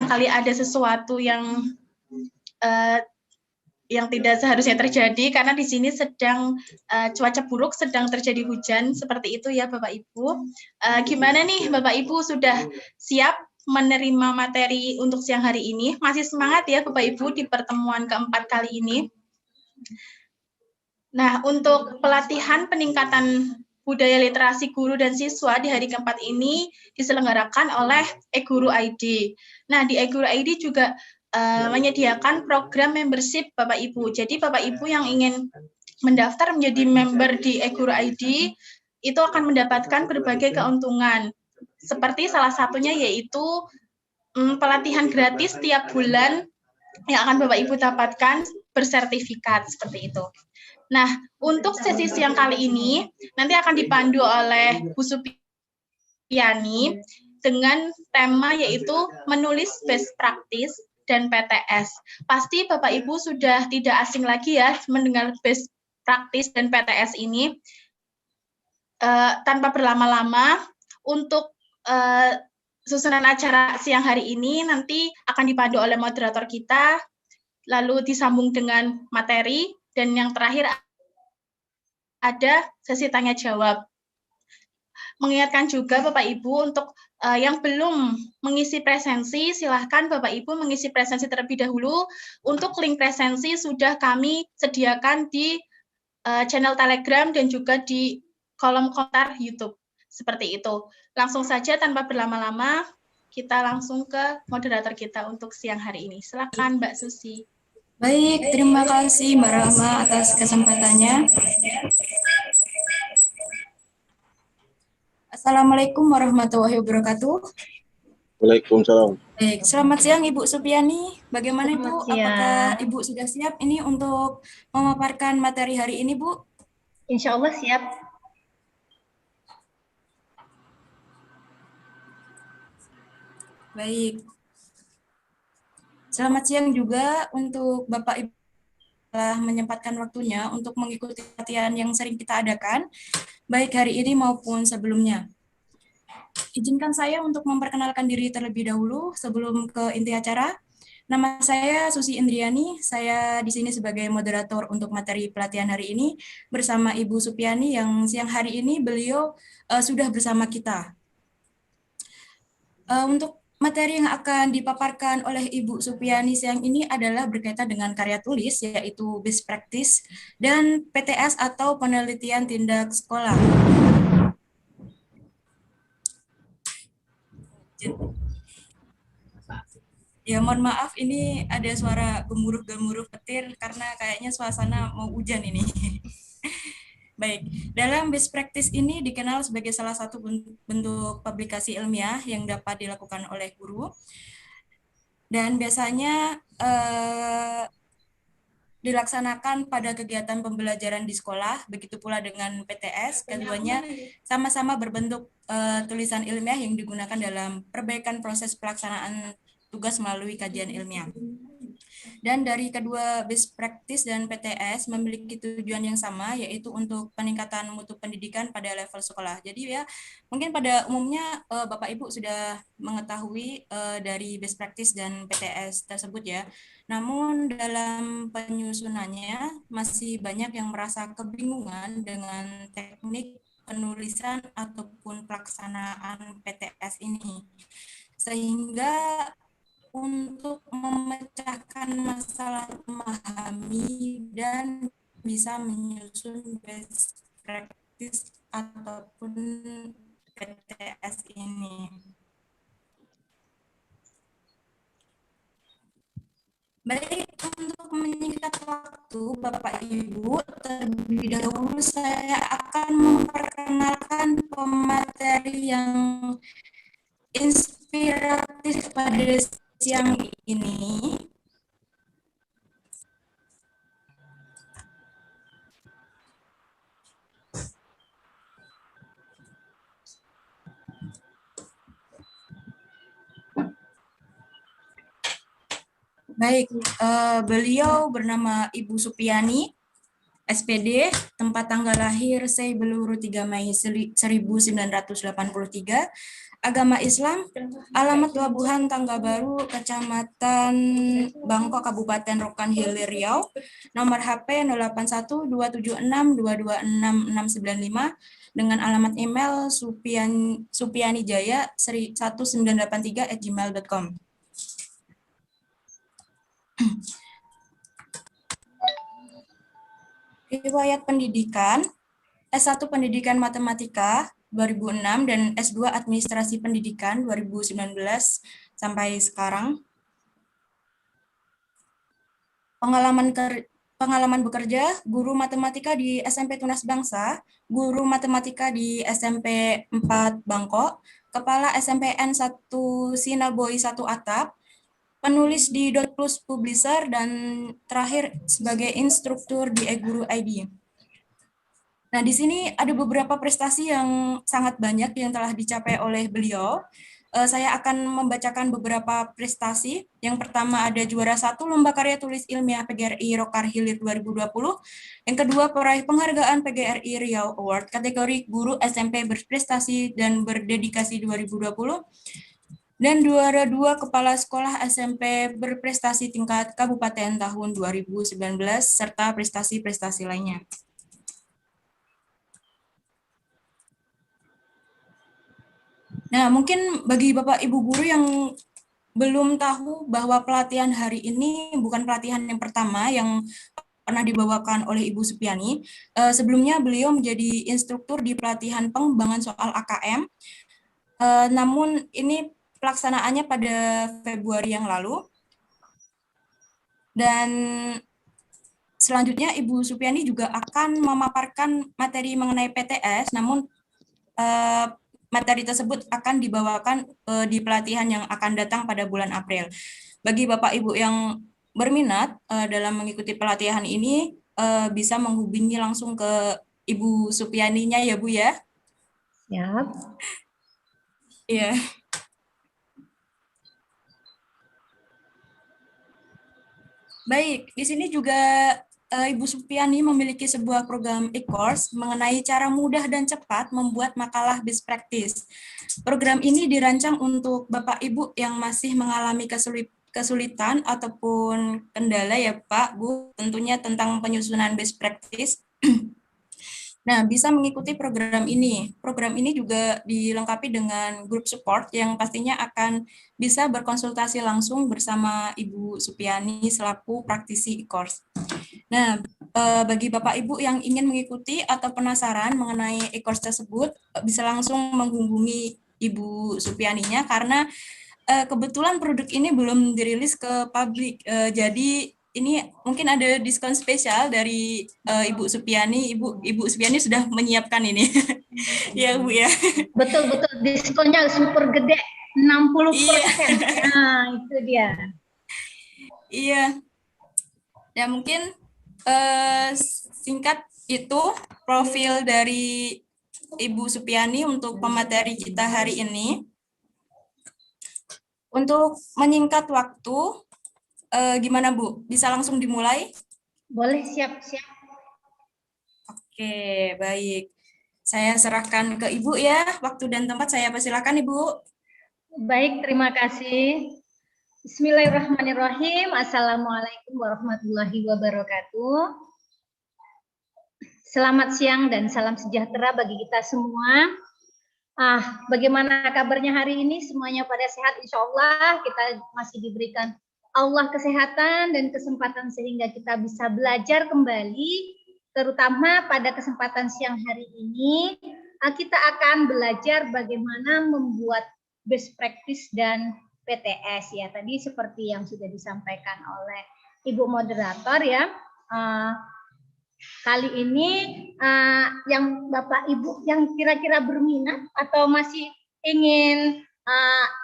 barangkali ada sesuatu yang tidak seharusnya terjadi karena di sini sedang cuaca buruk, sedang terjadi hujan seperti itu ya Bapak Ibu. Gimana nih Bapak Ibu, sudah siap menerima materi untuk siang hari ini? Masih semangat ya Bapak Ibu di pertemuan keempat kali ini? Nah, untuk pelatihan peningkatan budaya literasi guru dan siswa di hari keempat ini diselenggarakan oleh eGuru ID. Nah, di eGuru ID juga menyediakan program membership Bapak Ibu. Jadi Bapak Ibu yang ingin mendaftar menjadi member di eGuru ID itu akan mendapatkan berbagai keuntungan. Seperti salah satunya yaitu pelatihan gratis setiap bulan yang akan Bapak Ibu dapatkan bersertifikat seperti itu. Nah, untuk sesi siang kali ini nanti akan dipandu oleh Bu Supiani dengan tema yaitu menulis best practice dan PTS. Pasti Bapak Ibu sudah tidak asing lagi ya mendengar best practice dan PTS ini. Tanpa berlama-lama, untuk susunan acara siang hari ini nanti akan dipandu oleh moderator kita, lalu disambung dengan materi, dan yang terakhir ada sesi tanya jawab. Mengingatkan juga Bapak Ibu untuk yang belum mengisi presensi, silahkan Bapak Ibu mengisi presensi terlebih dahulu. Untuk link presensi sudah kami sediakan di channel Telegram dan juga di kolom komentar YouTube. Seperti itu. Langsung saja tanpa berlama-lama, kita langsung ke moderator kita untuk siang hari ini. Silakan Mbak Susi. Baik, terima kasih Mbak Rahma atas kesempatannya. Assalamualaikum warahmatullahi wabarakatuh. Waalaikumsalam. Baik, selamat siang Ibu Supiani. Bagaimana Ibu? Apakah Ibu sudah siap ini untuk memaparkan materi hari ini, Bu? Insya Allah siap. Baik. Selamat siang juga untuk Bapak Ibu telah menyempatkan waktunya untuk mengikuti latihan yang sering kita adakan, baik hari ini maupun sebelumnya. Izinkan saya untuk memperkenalkan diri terlebih dahulu sebelum ke inti acara. Nama saya Susi Indriani, saya di sini sebagai moderator untuk materi pelatihan hari ini bersama Ibu Supiani yang siang hari ini beliau sudah bersama kita. Untuk materi yang akan dipaparkan oleh Ibu Supiani siang ini adalah berkaitan dengan karya tulis, yaitu best practice, dan PTS atau penelitian tindak sekolah. Ya, mohon maaf, ini ada suara gemuruh-gemuruh petir karena kayaknya suasana mau hujan ini. Baik, dalam best practice ini dikenal sebagai salah satu bentuk publikasi ilmiah yang dapat dilakukan oleh guru. Dan biasanya dilaksanakan pada kegiatan pembelajaran di sekolah, begitu pula dengan PTS, keduanya sama-sama berbentuk tulisan ilmiah yang digunakan dalam perbaikan proses pelaksanaan tugas melalui kajian ilmiah. Dan dari kedua best practice dan PTS memiliki tujuan yang sama, yaitu untuk peningkatan mutu pendidikan pada level sekolah. Jadi ya, mungkin pada umumnya Bapak Ibu sudah mengetahui dari best practice dan PTS tersebut ya. Namun dalam penyusunannya masih banyak yang merasa kebingungan dengan teknik penulisan ataupun pelaksanaan PTS ini. Sehingga untuk memecahkan masalah memahami dan bisa menyusun best practice ataupun PTS ini. Baik, untuk menyingkat waktu Bapak Ibu, terlebih dahulu saya akan memperkenalkan pemateri yang inspiratif pada siang ini. Baik, beliau bernama Ibu Supiani. SPD, tempat tanggal lahir Sei Beluru 3 Mei 1983, agama Islam, alamat Labuhan Tangga Baru, Kecamatan Bangkok, Kabupaten Rokan Hilir, Riau, nomor HP 081276226695, dengan alamat email supianijaya1983@gmail.com. Riwayat pendidikan, S1 Pendidikan Matematika 2006 dan S2 Administrasi Pendidikan 2019 sampai sekarang. Pengalaman bekerja, guru matematika di SMP Tunas Bangsa, guru matematika di SMP 4 Bangkok, kepala SMPN 1 Sinaboi 1 Atap, penulis di Dot Plus Publisher, dan terakhir sebagai instruktur di eGuru ID. Nah, di sini ada beberapa prestasi yang sangat banyak yang telah dicapai oleh beliau. Saya akan membacakan beberapa prestasi. Yang pertama ada juara 1 Lomba Karya Tulis Ilmiah PGRI Rokan Hilir 2020. Yang kedua peraih penghargaan PGRI Riau Award kategori Guru SMP Berprestasi dan Berdedikasi 2020. Dan juara 2 Kepala Sekolah SMP Berprestasi tingkat Kabupaten tahun 2019 serta prestasi-prestasi lainnya. Nah, mungkin bagi Bapak Ibu guru yang belum tahu bahwa pelatihan hari ini bukan pelatihan yang pertama yang pernah dibawakan oleh Ibu Supiani. Sebelumnya beliau menjadi instruktur di pelatihan pengembangan soal AKM. Namun ini pelaksanaannya pada Februari yang lalu. Dan selanjutnya Ibu Supiani juga akan memaparkan materi mengenai PTS, namun materi tersebut akan dibawakan di pelatihan yang akan datang pada bulan April. Bagi Bapak Ibu yang berminat dalam mengikuti pelatihan ini, bisa menghubungi langsung ke Ibu Supianinya ya Bu ya. Siap. Iya. Baik, di sini juga Ibu Supiani memiliki sebuah program e-course mengenai cara mudah dan cepat membuat makalah best practice. Program ini dirancang untuk Bapak Ibu yang masih mengalami kesulitan ataupun kendala ya Pak, Bu, tentunya tentang penyusunan best practice. Nah, bisa mengikuti program ini. Program ini juga dilengkapi dengan grup support yang pastinya akan bisa berkonsultasi langsung bersama Ibu Supiani selaku praktisi e-course. Nah, bagi Bapak Ibu yang ingin mengikuti atau penasaran mengenai e-course tersebut, bisa langsung menghubungi Ibu Supianinya karena kebetulan produk ini belum dirilis ke publik. Jadi ini mungkin ada diskon spesial dari Ibu Supiani. Ibu Supiani sudah menyiapkan ini. Ya, Bu ya. Betul, diskonnya super gede, 60%. Iya. Nah, itu dia. Iya. Ya, mungkin singkat itu profil dari Ibu Supiani untuk pemateri kita hari ini. Untuk menyingkat waktu, gimana Bu? Bisa langsung dimulai? Boleh, siap. Oke, baik. Saya serahkan ke Ibu ya. Waktu dan tempat saya persilakan Ibu. Baik, terima kasih. Bismillahirrahmanirrahim. Assalamualaikum warahmatullahi wabarakatuh. Selamat siang dan salam sejahtera bagi kita semua. Bagaimana kabarnya hari ini? Semuanya pada sehat insya Allah. Kita masih diberikan Allah kesehatan dan kesempatan sehingga kita bisa belajar kembali, terutama pada kesempatan siang hari ini. Kita akan belajar bagaimana membuat best practice dan PTS ya. Tadi seperti yang sudah disampaikan oleh Ibu moderator ya. Kali ini yang Bapak Ibu yang kira-kira berminat atau masih ingin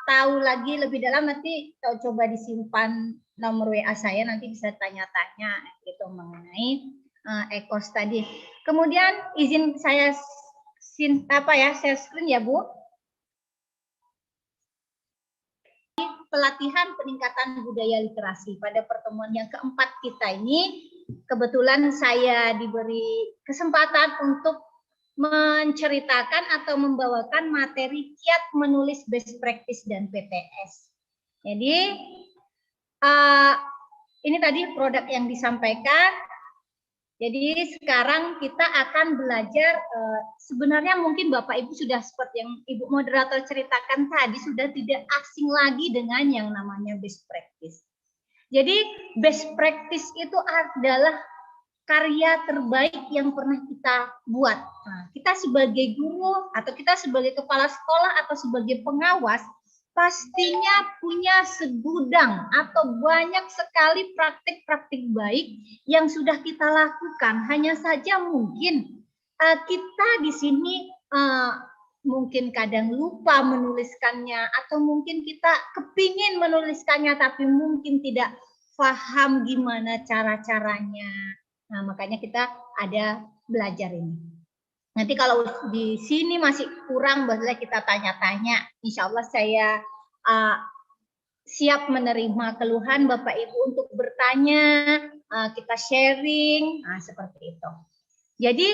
tahu lagi lebih dalam, nanti coba disimpan nomor WA saya, nanti bisa tanya-tanya gitu mengenai e-course tadi. Kemudian izin saya share screen ya Bu. Pelatihan peningkatan budaya literasi pada pertemuan yang keempat kita ini kebetulan saya diberi kesempatan untuk menceritakan atau membawakan materi kiat menulis best practice dan PTS. Jadi ini tadi produk yang disampaikan. Jadi sekarang kita akan belajar, sebenarnya mungkin Bapak Ibu sudah seperti yang Ibu moderator ceritakan tadi, sudah tidak asing lagi dengan yang namanya best practice. Jadi best practice itu adalah karya terbaik yang pernah kita buat. Nah, kita sebagai guru atau kita sebagai kepala sekolah atau sebagai pengawas pastinya punya segudang atau banyak sekali praktik-praktik baik yang sudah kita lakukan. Hanya saja mungkin kita di sini mungkin kadang lupa menuliskannya, atau mungkin kita kepingin menuliskannya tapi mungkin tidak paham gimana cara-caranya. Nah, makanya kita ada belajar ini. Nanti kalau di sini masih kurang, boleh kita tanya-tanya. Insya Allah saya siap menerima keluhan Bapak Ibu untuk bertanya, kita sharing, seperti itu. Jadi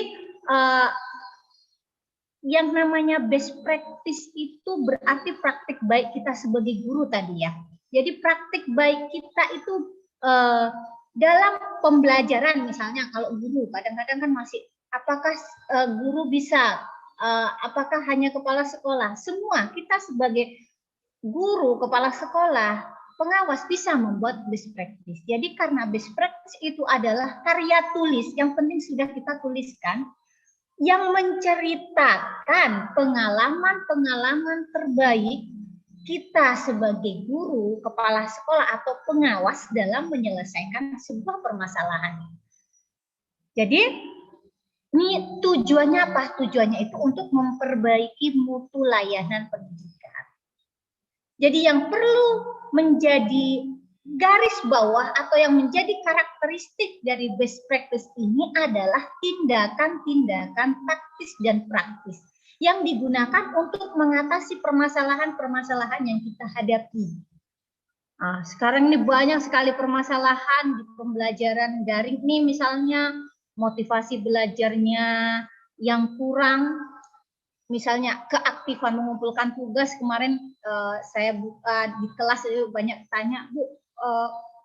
yang namanya best practice itu berarti praktik baik kita sebagai guru tadi ya. Jadi praktik baik kita itu dalam pembelajaran, misalnya kalau guru kadang-kadang kan masih, apakah guru bisa, apakah hanya kepala sekolah? Semua kita sebagai guru, kepala sekolah, pengawas bisa membuat best practice. Jadi karena best practice itu adalah karya tulis, yang penting sudah kita tuliskan, yang menceritakan pengalaman-pengalaman terbaik kita sebagai guru, kepala sekolah, atau pengawas dalam menyelesaikan sebuah permasalahan. Jadi ini tujuannya apa? Tujuannya itu untuk memperbaiki mutu layanan pendidikan. Jadi yang perlu menjadi garis bawah atau yang menjadi karakteristik dari best practice ini adalah tindakan-tindakan taktis dan praktis yang digunakan untuk mengatasi permasalahan-permasalahan yang kita hadapi. Nah, sekarang ini banyak sekali permasalahan di pembelajaran daring ini, misalnya motivasi belajarnya yang kurang, misalnya keaktifan mengumpulkan tugas. Kemarin saya buka di kelas banyak tanya, Bu,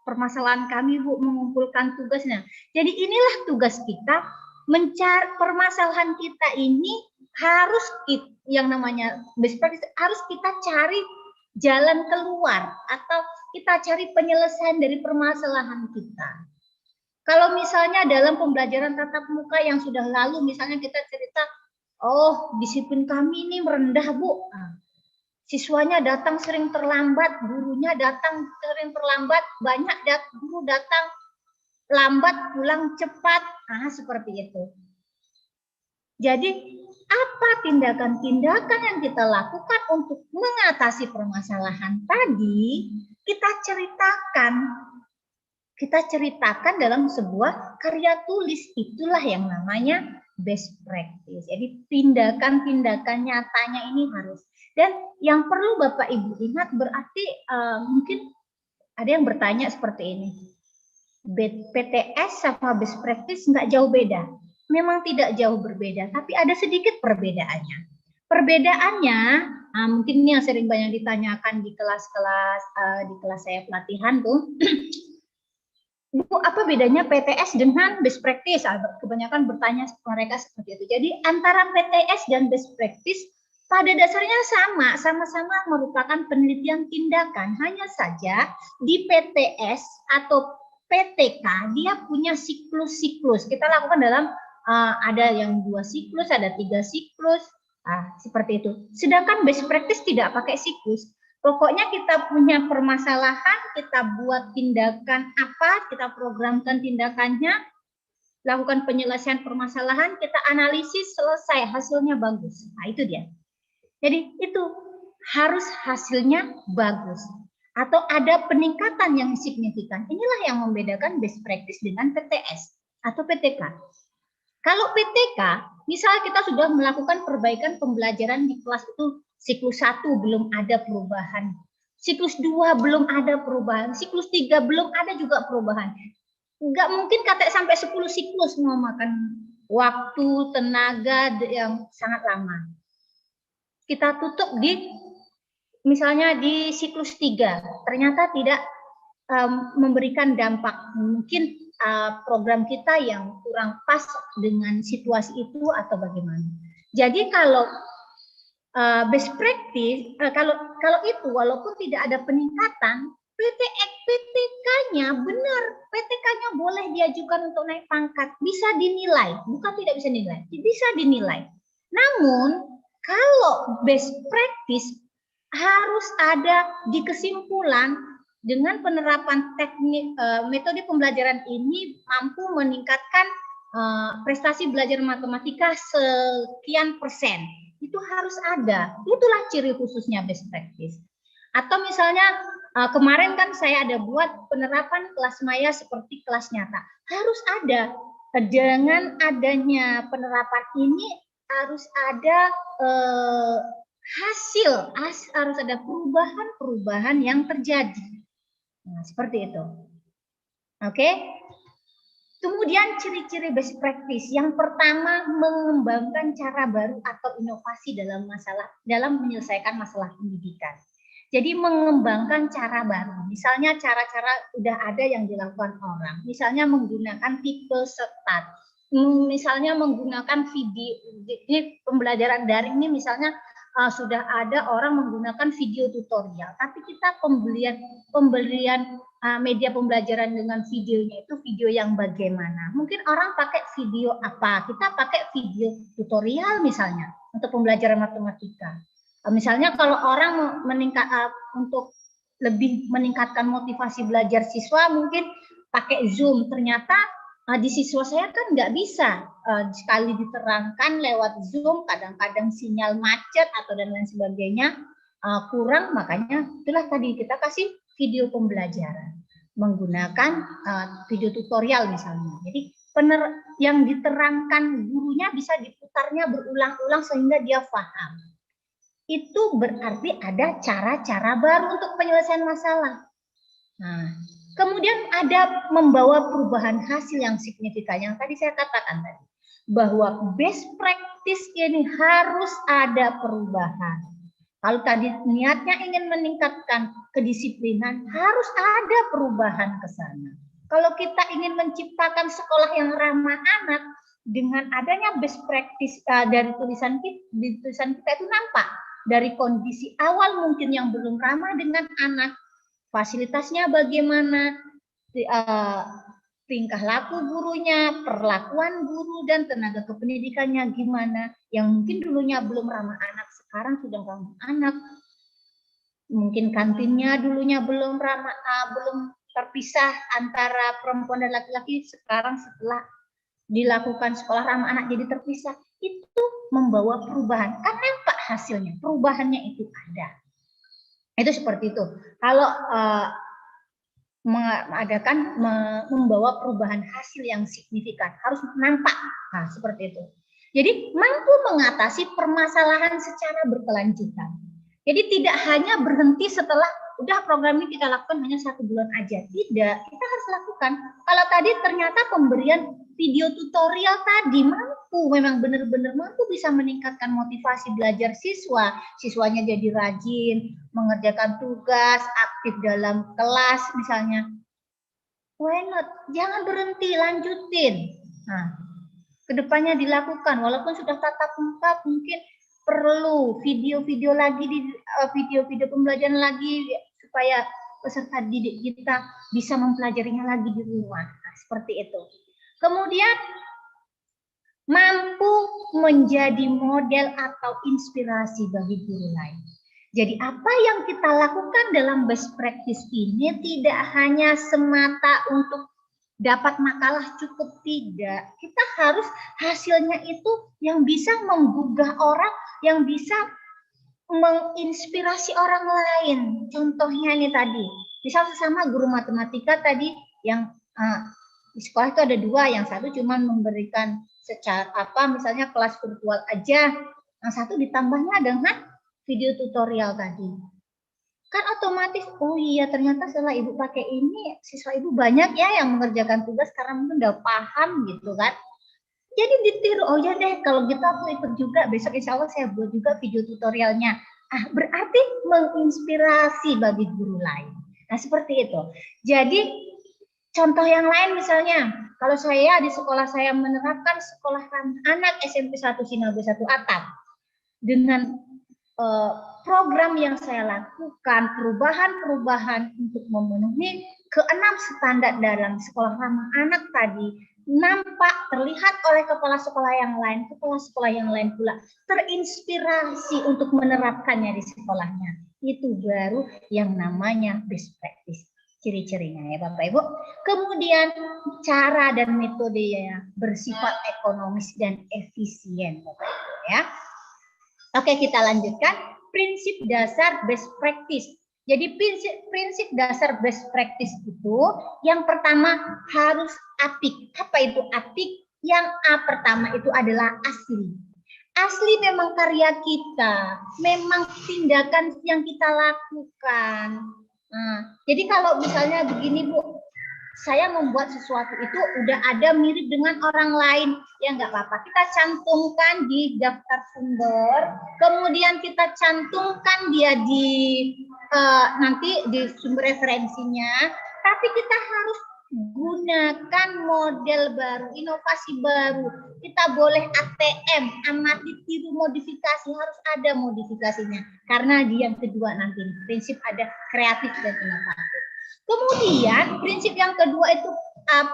permasalahan kami Bu mengumpulkan tugasnya. Jadi inilah tugas kita, mencari permasalahan kita ini harus yang namanya best practice, harus kita cari jalan keluar atau kita cari penyelesaian dari permasalahan kita. Kalau misalnya dalam pembelajaran tatap muka yang sudah lalu, misalnya kita cerita, oh disiplin kami ini merendah Bu, siswanya datang sering terlambat, gurunya datang sering terlambat, banyak guru datang lambat, pulang cepat, seperti itu. Jadi apa tindakan-tindakan yang kita lakukan untuk mengatasi permasalahan tadi, kita ceritakan dalam sebuah karya tulis. Itulah yang namanya best practice. Jadi tindakan-tindakan nyatanya ini harus. Dan yang perlu Bapak Ibu ingat, berarti mungkin ada yang bertanya seperti ini, PTS sama best practice nggak jauh beda. Memang tidak jauh berbeda, tapi ada sedikit perbedaannya. Perbedaannya, mungkin ini yang sering banyak ditanyakan di kelas-kelas, di kelas saya pelatihan tuh, Bu, apa bedanya PTS dengan best practice? Kebanyakan bertanya mereka seperti itu. Jadi antara PTS dan best practice pada dasarnya sama-sama merupakan penelitian tindakan. Hanya saja di PTS atau PTK dia punya siklus-siklus. Kita lakukan dalam ada yang 2 siklus, ada 3 siklus, seperti itu. Sedangkan best practice tidak pakai siklus. Pokoknya kita punya permasalahan, kita buat tindakan apa, kita programkan tindakannya, lakukan penyelesaian permasalahan, kita analisis, selesai, hasilnya bagus. Nah, itu dia. Jadi itu harus hasilnya bagus atau ada peningkatan yang signifikan. Inilah yang membedakan best practice dengan PTS atau PTK. Kalau PTK, misal kita sudah melakukan perbaikan pembelajaran di kelas itu, siklus 1 belum ada perubahan, siklus 2 belum ada perubahan, siklus 3 belum ada juga perubahan. nggak mungkin kata sampai 10 siklus, mau makan waktu, tenaga yang sangat lama. Kita tutup di misalnya di siklus 3, ternyata tidak memberikan dampak. Mungkin program kita yang kurang pas dengan situasi itu atau bagaimana. Jadi kalau best practice, kalau itu walaupun tidak ada peningkatan, PTK-nya benar, PTK-nya boleh diajukan untuk naik pangkat, bisa dinilai, bukan tidak bisa dinilai, bisa dinilai. Namun kalau best practice harus ada di kesimpulan dengan penerapan teknik metode pembelajaran ini mampu meningkatkan prestasi belajar matematika sekian persen. Itu harus ada. Itulah ciri khususnya best practice. Atau misalnya kemarin kan saya ada buat penerapan kelas maya seperti kelas nyata. Harus ada. Dengan adanya penerapan ini harus ada hasil, harus ada perubahan-perubahan yang terjadi. Nah, seperti itu. Oke. Kemudian ciri-ciri best practice. Yang pertama, mengembangkan cara baru atau inovasi dalam menyelesaikan masalah pendidikan. Jadi mengembangkan cara baru. Misalnya cara-cara udah ada yang dilakukan orang. Misalnya menggunakan tipe setat. Misalnya menggunakan video. Ini pembelajaran daring ini misalnya sudah ada orang menggunakan video tutorial, tapi kita pembelian media pembelajaran dengan videonya itu video yang bagaimana? Mungkin orang pakai video apa? Kita pakai video tutorial misalnya untuk pembelajaran matematika. Misalnya kalau orang untuk lebih meningkatkan motivasi belajar siswa, mungkin pakai Zoom. Ternyata di siswa saya kan nggak bisa sekali diterangkan lewat Zoom, kadang-kadang sinyal macet atau dan lain sebagainya kurang, makanya itulah tadi kita kasih video pembelajaran menggunakan video tutorial misalnya. Jadi yang diterangkan gurunya bisa diputarnya berulang-ulang sehingga dia paham. Itu berarti ada cara-cara baru untuk penyelesaian masalah. Nah, kemudian ada membawa perubahan hasil yang signifikan. Yang tadi saya katakan tadi, bahwa best practice ini harus ada perubahan. Kalau tadi niatnya ingin meningkatkan kedisiplinan, harus ada perubahan ke sana. Kalau kita ingin menciptakan sekolah yang ramah anak, dengan adanya best practice dari tulisan kita itu nampak. Dari kondisi awal mungkin yang belum ramah dengan anak, fasilitasnya bagaimana, tingkah laku gurunya, perlakuan guru dan tenaga kependidikannya gimana, yang mungkin dulunya belum ramah anak, sekarang sudah ramah anak. Mungkin kantinnya dulunya belum ramah, belum terpisah antara perempuan dan laki-laki, sekarang setelah dilakukan sekolah ramah anak jadi terpisah. Itu membawa perubahan, kan nampak hasilnya, perubahannya itu ada. Itu seperti itu. Kalau membawa perubahan hasil yang signifikan, harus nampak. Nah, seperti itu. Jadi mampu mengatasi permasalahan secara berkelanjutan. Jadi tidak hanya berhenti setelah udah program ini kita lakukan hanya 1 bulan aja. Tidak, kita harus lakukan. Kalau tadi ternyata pemberian video tutorial tadi memang benar-benar mampu bisa meningkatkan motivasi belajar siswa. Siswanya jadi rajin, mengerjakan tugas, aktif dalam kelas misalnya. Why not? Jangan berhenti, lanjutin. Nah, kedepannya dilakukan, walaupun sudah tatap muka mungkin perlu video-video lagi, video-video pembelajaran lagi supaya peserta didik kita bisa mempelajarinya lagi di rumah. Nah, seperti itu. Kemudian mampu menjadi model atau inspirasi bagi guru lain. Jadi apa yang kita lakukan dalam best practice ini tidak hanya semata untuk dapat makalah cukup, tidak. Kita harus hasilnya itu yang bisa menggugah orang, yang bisa menginspirasi orang lain. Contohnya ini tadi, misal sesama guru matematika tadi yang di sekolah itu ada 2, yang satu cuma memberikan secara misalnya kelas virtual aja, yang satu ditambahnya dengan video tutorial tadi. kan otomatis, oh iya ternyata setelah ibu pakai ini siswa ibu banyak ya yang mengerjakan tugas karena mungkin udah paham gitu kan. Jadi ditiru, oh ya deh kalau gitu aku ikut juga, besok insya Allah saya buat juga video tutorialnya. Berarti menginspirasi bagi guru lain. Nah seperti itu. Jadi contoh yang lain misalnya, kalau saya di sekolah saya menerapkan sekolah anak SMP 1 Sinaga 1 Atap dengan program yang saya lakukan, perubahan-perubahan untuk memenuhi ke-6 standar dalam sekolah ramah anak tadi, nampak terlihat oleh kepala sekolah yang lain pula terinspirasi untuk menerapkannya di sekolahnya. Itu baru yang namanya best practice. Ciri-cirinya ya Bapak Ibu. Kemudian cara dan metodenya bersifat ekonomis dan efisien Bapak Ibu ya. Oke, kita lanjutkan prinsip dasar best practice. Jadi prinsip dasar best practice itu yang pertama harus apik. Apa itu apik? Yang pertama itu adalah asli. Asli memang karya kita, memang tindakan yang kita lakukan. Nah, jadi kalau misalnya begini Bu, saya membuat sesuatu itu udah ada mirip dengan orang lain, ya nggak apa-apa. Kita cantumkan di daftar sumber, kemudian kita cantumkan dia di nanti di sumber referensinya, tapi kita harus gunakan model baru, inovasi baru. Kita boleh ATM, amati tiru modifikasi, harus ada modifikasinya. Karena di yang kedua nanti prinsip ada kreatif dan inovatif. Kemudian prinsip yang kedua itu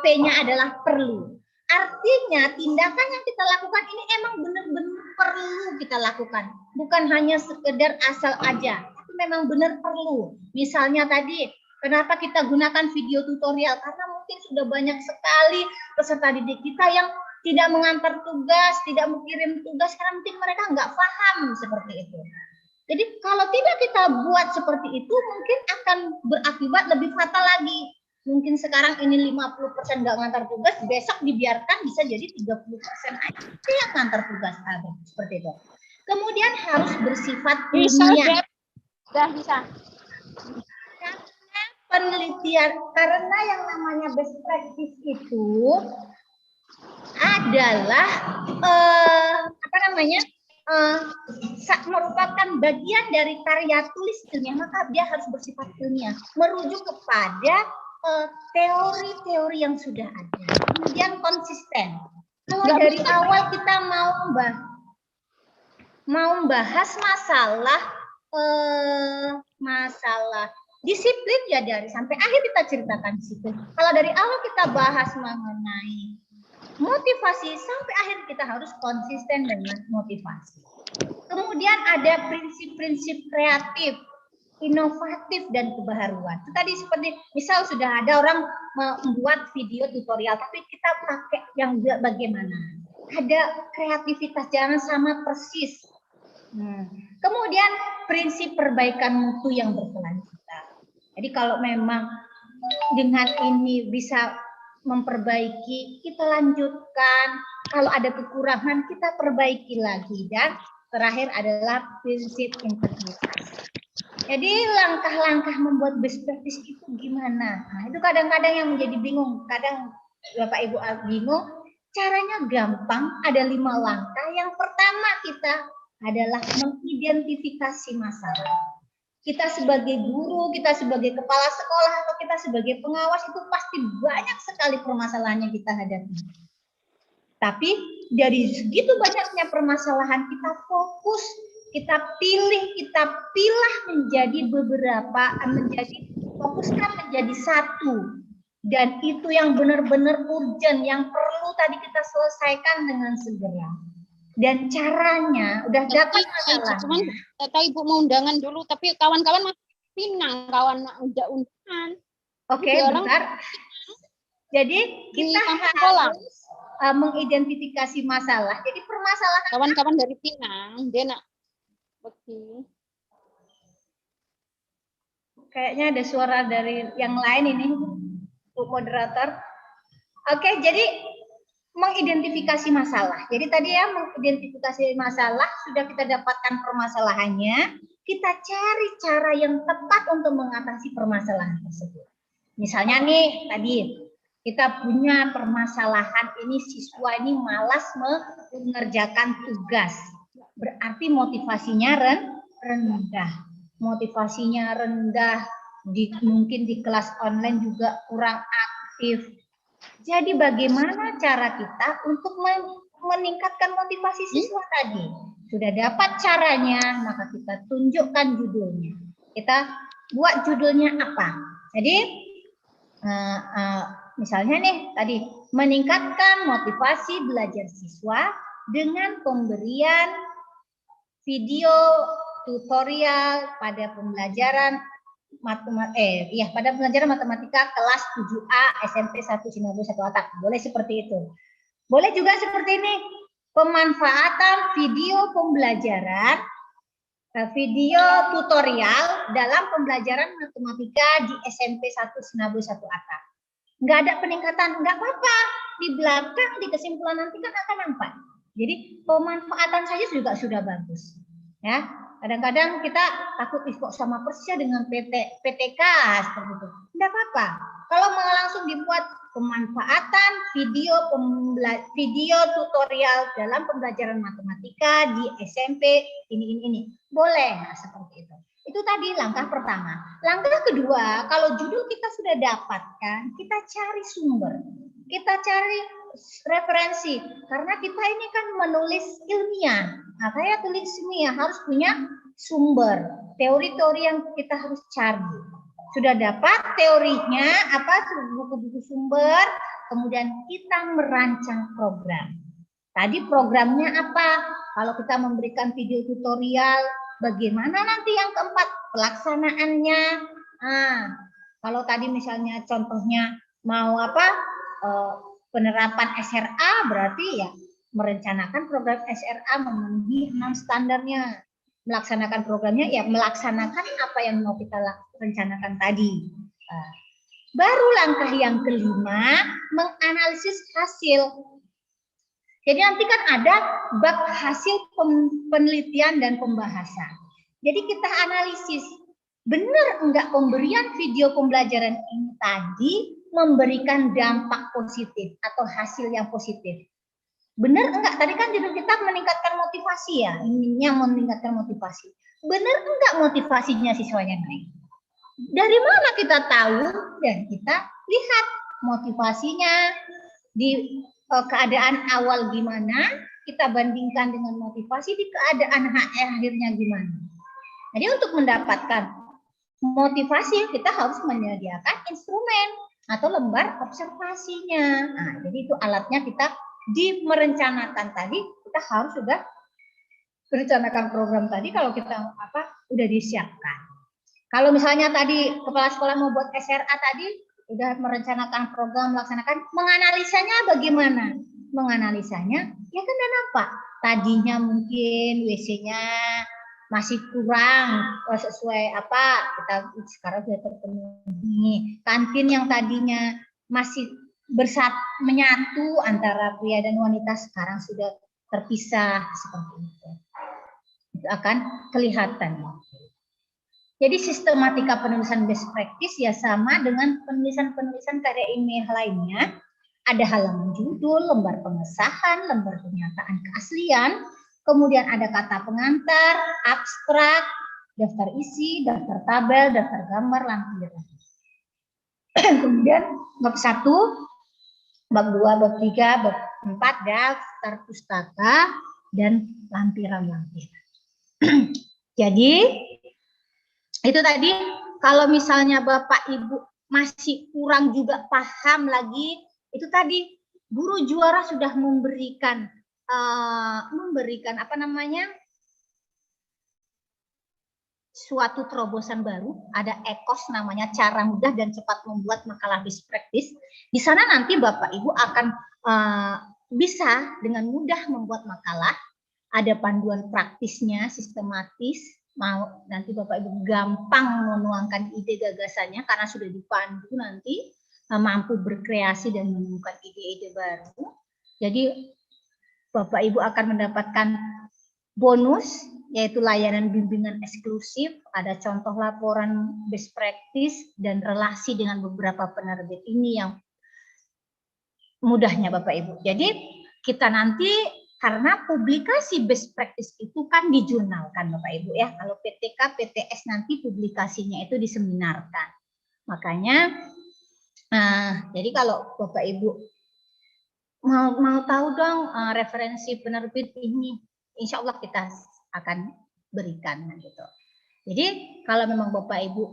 P-nya adalah perlu. Artinya tindakan yang kita lakukan ini emang benar-benar perlu kita lakukan. Bukan hanya sekedar asal aja, tapi memang benar perlu. Misalnya tadi, kenapa kita gunakan video tutorial? Karena mungkin sudah banyak sekali peserta didik kita yang tidak mengantar tugas, tidak mengirim tugas, karena mungkin mereka nggak paham seperti itu. Jadi kalau tidak kita buat seperti itu, mungkin akan berakibat lebih fatal lagi. Mungkin sekarang ini 50% nggak ngantar tugas, besok dibiarkan bisa jadi 30% aja yang ngantar tugas. Seperti itu. Kemudian harus bersifat ilmiah. Sudah bisa. Karena penelitian, karena yang namanya best practice itu adalah merupakan bagian dari karya tulis ilmiah, maka dia harus bersifat ilmiah, merujuk kepada teori-teori yang sudah ada. Kemudian konsisten. Kalau dari awal kita mau membahas masalah disiplin, ya dari sampai akhir kita ceritakan disiplin. Kalau dari awal kita bahas mengenai motivasi, sampai akhir kita harus konsisten dengan motivasi. Kemudian ada prinsip-prinsip kreatif, inovatif, dan kebaharuan. Itu tadi seperti misal sudah ada orang membuat video tutorial, tapi kita pakai yang bagaimana? Ada kreativitas, jangan sama persis. Kemudian prinsip perbaikan mutu yang berkelanjutan. Jadi kalau memang dengan ini bisa memperbaiki, kita lanjutkan. Kalau ada kekurangan, kita perbaiki lagi. Dan terakhir adalah prinsip integritas. Jadi langkah-langkah membuat best practice itu gimana? Nah, itu kadang-kadang yang menjadi bingung. Kadang Bapak Ibu bingung. Caranya gampang, ada 5 langkah. Yang pertama kita adalah mengidentifikasi masalah. Kita sebagai guru, kita sebagai kepala sekolah, atau kita sebagai pengawas itu pasti banyak sekali permasalahan yang kita hadapi. Tapi dari segitu banyaknya permasalahan kita fokus, kita pilah menjadi beberapa, fokuskan menjadi satu. Dan itu yang benar-benar urgent, yang perlu tadi kita selesaikan dengan segera. Dan caranya udah dapat masalahnya. Kata Ibu mau undangan dulu, tapi kawan-kawan masih pinang, kawan undangan. Oke, bentar. Jadi kita harus mengidentifikasi masalah. Jadi permasalahan kawan-kawan dari Pinang, dia nak pergi. Kayaknya ada suara dari yang lain ini, Bu moderator. Oke, jadi mengidentifikasi masalah. Jadi tadi ya mengidentifikasi masalah, sudah kita dapatkan permasalahannya. kita cari cara yang tepat untuk mengatasi permasalahan tersebut. Misalnya nih tadi kita punya permasalahan ini, siswa ini malas mengerjakan tugas. Berarti motivasinya rendah. Motivasinya rendah, mungkin di kelas online juga kurang aktif. Jadi bagaimana cara kita untuk meningkatkan motivasi siswa tadi? Sudah dapat caranya, maka kita tunjukkan judulnya. Kita buat judulnya apa? Jadi misalnya nih tadi meningkatkan motivasi belajar siswa dengan pemberian video tutorial pada pembelajaran matematika kelas 7A SMP 191 Atak. Boleh seperti itu. Boleh juga seperti ini. Pemanfaatan video pembelajaran, video tutorial dalam pembelajaran matematika di SMP 191 Atak. Nggak ada peningkatan, nggak apa-apa. Di belakang, di kesimpulan nanti kan akan nampak. Jadi pemanfaatan saja juga sudah bagus. Ya, kadang-kadang kita takut kok sama persis dengan PTK seperti itu. Tidak apa-apa. Kalau mau langsung dibuat pemanfaatan video tutorial dalam pembelajaran matematika di SMP ini. Boleh, nah, seperti itu. Itu tadi langkah pertama. Langkah kedua, kalau judul kita sudah dapatkan, kita cari sumber. Kita cari referensi. Karena kita ini kan menulis ilmiah. Nah, kayak tulis ilmiah harus punya sumber. Teori-teori yang kita harus cari. Sudah dapat teorinya, buku-buku sumber, kemudian kita merancang program. Tadi programnya apa? Kalau kita memberikan video tutorial, bagaimana nanti yang keempat pelaksanaannya? Kalau tadi misalnya contohnya mau penerapan SRA, berarti ya merencanakan program SRA memenuhi 6 standarnya. Melaksanakan programnya ya melaksanakan apa yang mau kita rencanakan tadi. Baru langkah yang kelima, menganalisis hasil. Jadi nanti kan ada bab hasil penelitian dan pembahasan. Jadi kita analisis, benar enggak pemberian video pembelajaran ini tadi memberikan dampak positif atau hasil yang positif. Benar enggak? Tadi kan judul kita meningkatkan motivasi ya, inginnya meningkatkan motivasi. Benar enggak motivasinya siswanya naik? Dari mana kita tahu? Dan kita lihat motivasinya di keadaan awal gimana, kita bandingkan dengan motivasi di keadaan akhirnya gimana. Jadi untuk mendapatkan motivasi kita harus menyediakan instrumen atau lembar observasinya. Nah, jadi itu alatnya kita di merencanakan tadi, kita harus sudah merencanakan program tadi kalau kita udah disiapkan. Kalau misalnya tadi kepala sekolah mau buat SRA tadi, udah merencanakan program, melaksanakan, menganalisanya bagaimana? Menganalisanya, ya kan dan apa? Tadinya mungkin WC-nya masih kurang sesuai kita sekarang sudah terpenuhi. Kantin yang tadinya masih menyatu antara pria dan wanita sekarang sudah terpisah seperti itu. Itu akan kelihatan. Jadi sistematika penulisan best practice ya sama dengan penulisan karya ilmiah lainnya. Ada halaman judul, lembar pengesahan, lembar pernyataan keaslian, kemudian ada kata pengantar, abstrak, daftar isi, daftar tabel, daftar gambar, lampiran. Kemudian bab 1, bab 2, bab 3, bab 4, daftar pustaka, dan lampiran-lampiran. Jadi, itu tadi kalau misalnya Bapak Ibu masih kurang juga paham lagi, itu tadi guru juara sudah memberikan suatu terobosan baru, ada ekos namanya cara mudah dan cepat membuat makalah best practice. Di sana nanti Bapak Ibu akan bisa dengan mudah membuat makalah, ada panduan praktisnya, sistematis, mau nanti Bapak Ibu gampang menuangkan ide gagasannya karena sudah dipandu nanti, mampu berkreasi dan menemukan ide-ide baru. Jadi Bapak Ibu akan mendapatkan bonus, yaitu layanan bimbingan eksklusif, ada contoh laporan best practice, dan relasi dengan beberapa penerbit. Ini yang mudahnya Bapak Ibu. Jadi kita nanti, karena publikasi best practice itu kan dijurnalkan Bapak Ibu ya. Kalau PTK, PTS nanti publikasinya itu diseminarkan. Makanya, jadi kalau Bapak Ibu mau tahu dong referensi penerbit ini, insya Allah kita akan berikan gitu. Jadi kalau memang Bapak Ibu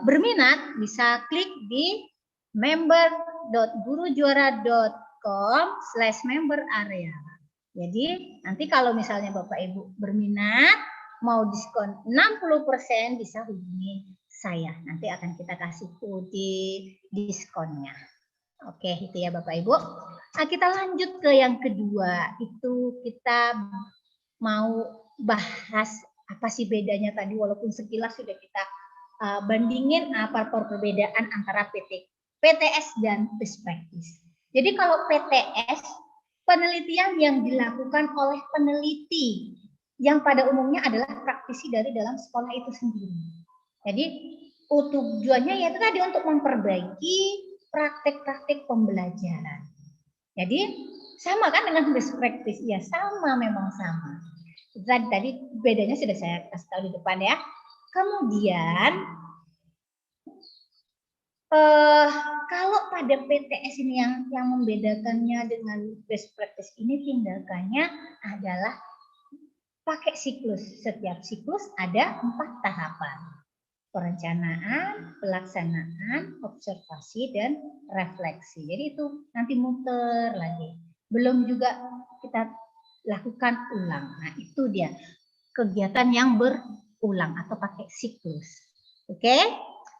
berminat, bisa klik di member.gurujuara.com/member area. Jadi nanti kalau misalnya Bapak Ibu berminat mau diskon 60%, bisa hubungi saya. Nanti akan kita kasih kode diskonnya. Oke, itu ya Bapak Ibu. Nah, kita lanjut ke yang kedua. Itu kita mau bahas apa sih bedanya tadi, walaupun sekilas sudah kita bandingin apa perbedaan antara PTS dan best practice. Jadi kalau PTS, penelitian yang dilakukan oleh peneliti yang pada umumnya adalah praktisi dari dalam sekolah itu sendiri. Jadi tujuannya yaitu tadi untuk memperbaiki praktek-praktek pembelajaran. Jadi sama kan dengan best practice? Ya sama, memang sama. Tadi bedanya sudah saya kasih tahu di depan ya. Kemudian kalau pada PTS ini yang membedakannya dengan best practice ini, tindakannya adalah pakai siklus. Setiap siklus ada 4 tahapan. Perencanaan, pelaksanaan, observasi, dan refleksi. Jadi itu nanti muter lagi. Belum juga kita lakukan ulang. Nah itu dia kegiatan yang berulang atau pakai siklus. Oke?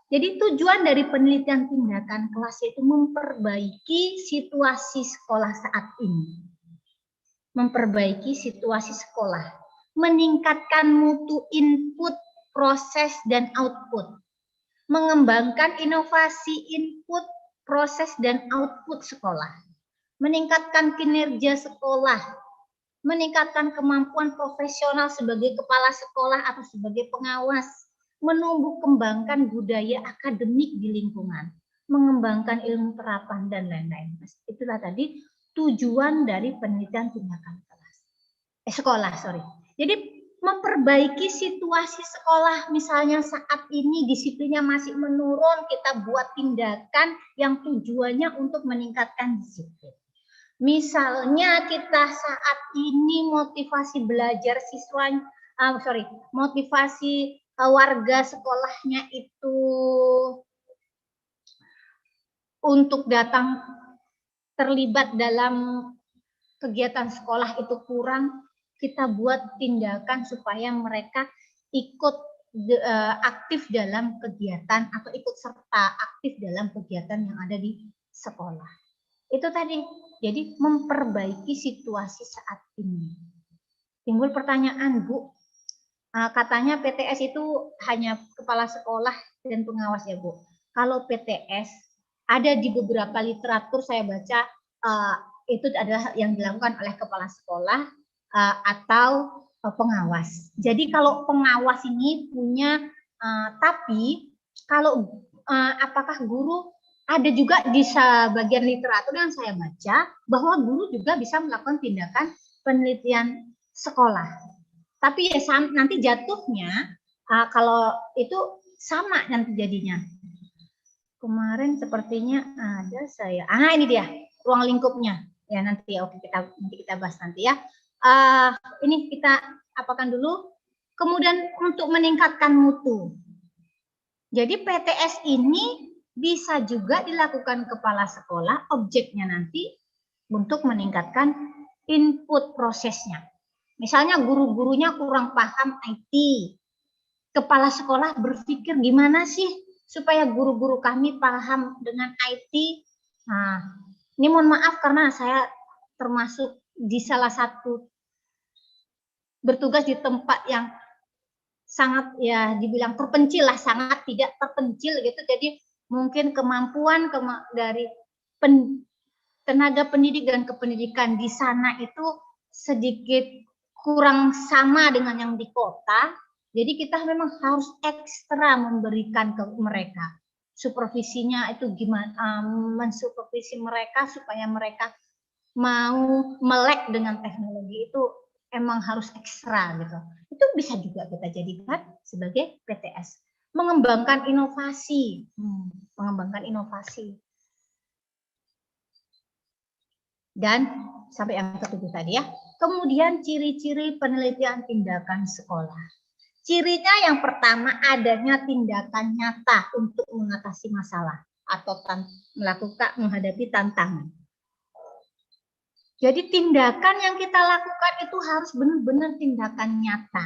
Jadi tujuan dari penelitian tindakan kelas itu memperbaiki situasi sekolah saat ini. Memperbaiki situasi sekolah. Meningkatkan mutu input, proses, dan output. Mengembangkan inovasi input, proses, dan output sekolah. Meningkatkan kinerja sekolah. Meningkatkan kemampuan profesional sebagai kepala sekolah atau sebagai pengawas. Menumbuh kembangkan budaya akademik di lingkungan. Mengembangkan ilmu terapan, dan lain-lain. Itulah tadi tujuan dari penelitian tindakan kelas. Sekolah, sorry. Jadi memperbaiki situasi sekolah, misalnya saat ini disiplinnya masih menurun, kita buat tindakan yang tujuannya untuk meningkatkan disiplin. Misalnya kita saat ini motivasi belajar siswanya, motivasi warga sekolahnya itu untuk datang terlibat dalam kegiatan sekolah itu kurang, kita buat tindakan supaya mereka ikut aktif dalam kegiatan atau ikut serta aktif dalam kegiatan yang ada di sekolah. Itu tadi, jadi memperbaiki situasi saat ini. Timbul pertanyaan, Bu, katanya PTS itu hanya kepala sekolah dan pengawas ya Bu. Kalau PTS ada di beberapa literatur saya baca itu adalah yang dilakukan oleh kepala sekolah atau pengawas. Jadi kalau pengawas ini punya, tapi kalau apakah guru, ada juga di bagian literatur yang saya baca bahwa guru juga bisa melakukan tindakan penelitian sekolah. Tapi ya nanti jatuhnya kalau itu sama nanti jadinya. Kemarin sepertinya ada saya. Ini dia ruang lingkupnya. Ya nanti oke kita bahas nanti ya. Ini kita apakan dulu. Kemudian untuk meningkatkan mutu. Jadi PTS ini bisa juga dilakukan kepala sekolah, objeknya nanti untuk meningkatkan input prosesnya. Misalnya guru-gurunya kurang paham IT. Kepala sekolah berpikir gimana sih supaya guru-guru kami paham dengan IT. Nah, ini mohon maaf karena saya termasuk di salah satu bertugas di tempat yang sangat ya dibilang terpencil lah, sangat tidak terpencil gitu. Jadi mungkin kemampuan dari tenaga pendidik dan kependidikan di sana itu sedikit kurang sama dengan yang di kota, jadi kita memang harus ekstra memberikan ke mereka. Supervisinya itu gimana, mensupervisi mereka supaya mereka mau melek dengan teknologi itu emang harus ekstra gitu. Itu bisa juga kita jadikan sebagai PTS. Mengembangkan inovasi. Mengembangkan inovasi. Dan sampai yang ketujuh tadi ya. Kemudian ciri-ciri penelitian tindakan sekolah. Cirinya yang pertama adanya tindakan nyata untuk mengatasi masalah atau menghadapi tantangan. Jadi tindakan yang kita lakukan itu harus benar-benar tindakan nyata.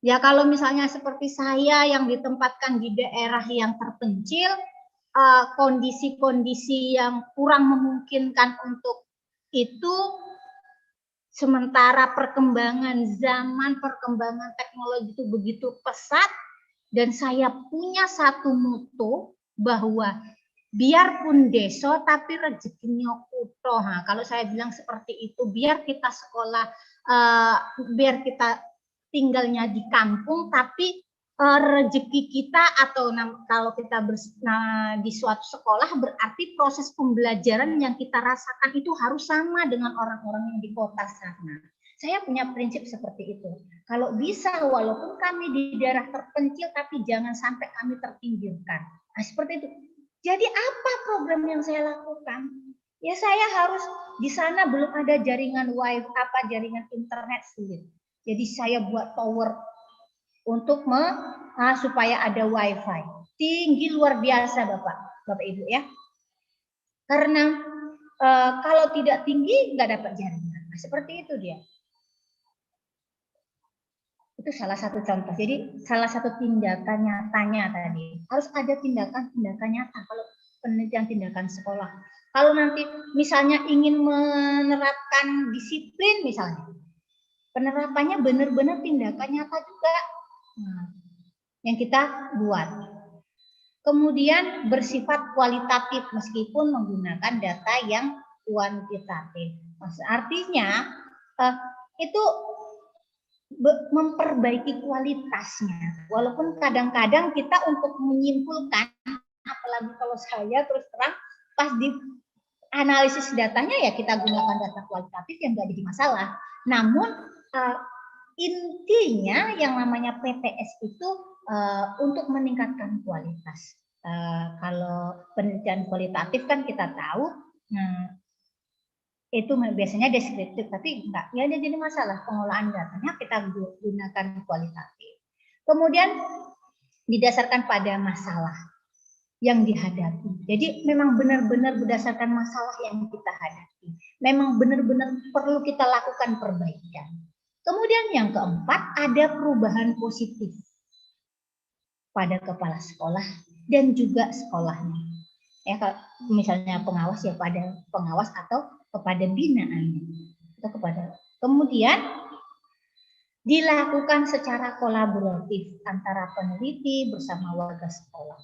Ya kalau misalnya seperti saya yang ditempatkan di daerah yang terpencil, kondisi-kondisi yang kurang memungkinkan untuk itu, sementara perkembangan zaman, perkembangan teknologi itu begitu pesat, dan saya punya satu moto bahwa biarpun deso tapi rezekinya kuto. Nah, kalau saya bilang seperti itu, biar kita sekolah, biar kita tinggalnya di kampung, tapi rezeki kita atau kalau kita di suatu sekolah berarti proses pembelajaran yang kita rasakan itu harus sama dengan orang-orang yang di kota sana. Saya punya prinsip seperti itu. Kalau bisa walaupun kami di daerah terpencil tapi jangan sampai kami terpinggirkan. Nah, seperti itu. Jadi apa program yang saya lakukan? Ya saya harus di sana belum ada jaringan wifi, jaringan internet sulit. Jadi saya buat tower untuk supaya ada wifi. Tinggi luar biasa Bapak Ibu ya. Karena kalau tidak tinggi nggak dapat jaringan. Nah, seperti itu dia. Itu salah satu contoh. Jadi salah satu tindakan nyatanya tadi. Harus ada tindakan-tindakan nyata kalau penelitian tindakan sekolah. Kalau nanti misalnya ingin menerapkan disiplin misalnya. Penerapannya benar-benar tindakan nyata juga. Yang kita buat. Kemudian bersifat kualitatif meskipun menggunakan data yang kuantitatif. Artinya itu memperbaiki kualitasnya. Walaupun kadang-kadang kita untuk menyimpulkan, apalagi kalau saya terus terang pas di analisis datanya ya kita gunakan data kualitatif yang nggak jadi masalah. Namun intinya yang namanya PTS itu untuk meningkatkan kualitas. Kalau penelitian kualitatif kan kita tahu itu biasanya deskriptif, tapi enggak ya jadi masalah pengolahan datanya kita gunakan kualitatif. Kemudian didasarkan pada masalah yang dihadapi. Jadi memang benar-benar berdasarkan masalah yang kita hadapi. Memang benar-benar perlu kita lakukan perbaikan. Kemudian yang keempat ada perubahan positif pada kepala sekolah dan juga sekolahnya. Ya kalau misalnya pengawas ya pada pengawas atau kepada binaannya atau kepada. Kemudian dilakukan secara kolaboratif antara peneliti bersama warga sekolah,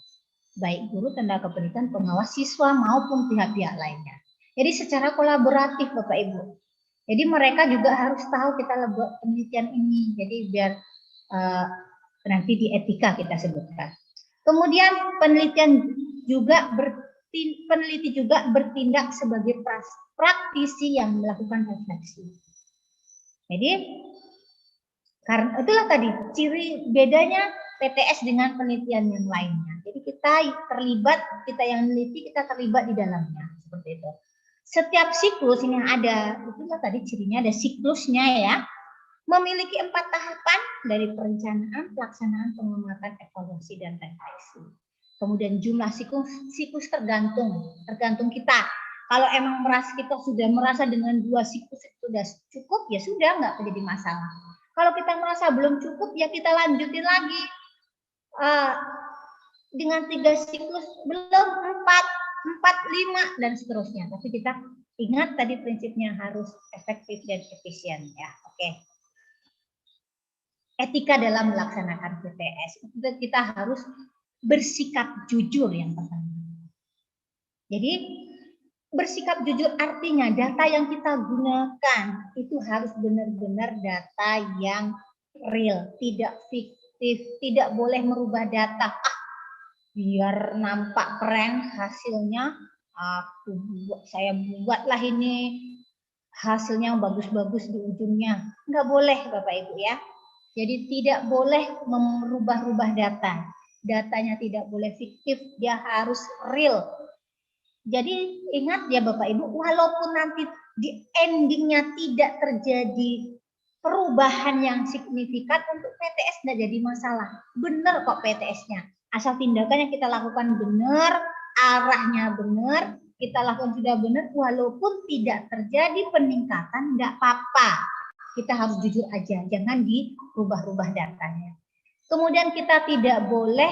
baik guru, tenaga pendidikan, pengawas, siswa maupun pihak-pihak lainnya. Jadi secara kolaboratif Bapak Ibu. Jadi mereka juga harus tahu kita buat penelitian ini. Jadi biar nanti di etika kita sebutkan. Kemudian peneliti juga bertindak sebagai praktisi yang melakukan refleksi. Jadi karena itulah tadi ciri bedanya PTS dengan penelitian yang lainnya. Jadi kita yang meneliti kita terlibat di dalamnya seperti itu. Setiap siklus ini ada, itulah tadi cirinya ada siklusnya ya. Memiliki 4 tahapan dari perencanaan, pelaksanaan, pengamatan, evaluasi dan refleksi. Kemudian jumlah siklus tergantung kita. Kalau emang kita sudah merasa dengan 2 siklus itu sudah cukup, ya sudah nggak terjadi masalah. Kalau kita merasa belum cukup, ya kita lanjutin lagi dengan 3 siklus, belum 4, 5 dan seterusnya. Tapi kita ingat tadi prinsipnya harus efektif dan efisien ya. Oke. Etika dalam melaksanakan PTS itu kita harus bersikap jujur yang pertama. Jadi bersikap jujur artinya data yang kita gunakan itu harus benar-benar data yang real, tidak fiktif, tidak boleh merubah data. Biar nampak keren hasilnya, saya buatlah ini hasilnya bagus-bagus di ujungnya. Nggak boleh Bapak Ibu ya. Jadi tidak boleh merubah-rubah data. Datanya tidak boleh fiktif, dia harus real. Jadi ingat ya Bapak Ibu, walaupun nanti di endingnya tidak terjadi perubahan yang signifikan, untuk PTS tidak jadi masalah. Benar kok PTS-nya. Asal tindakan yang kita lakukan benar, arahnya benar, kita lakukan sudah benar, walaupun tidak terjadi peningkatan, nggak apa-apa. Kita harus jujur aja, jangan dirubah-rubah datanya. Kemudian kita tidak boleh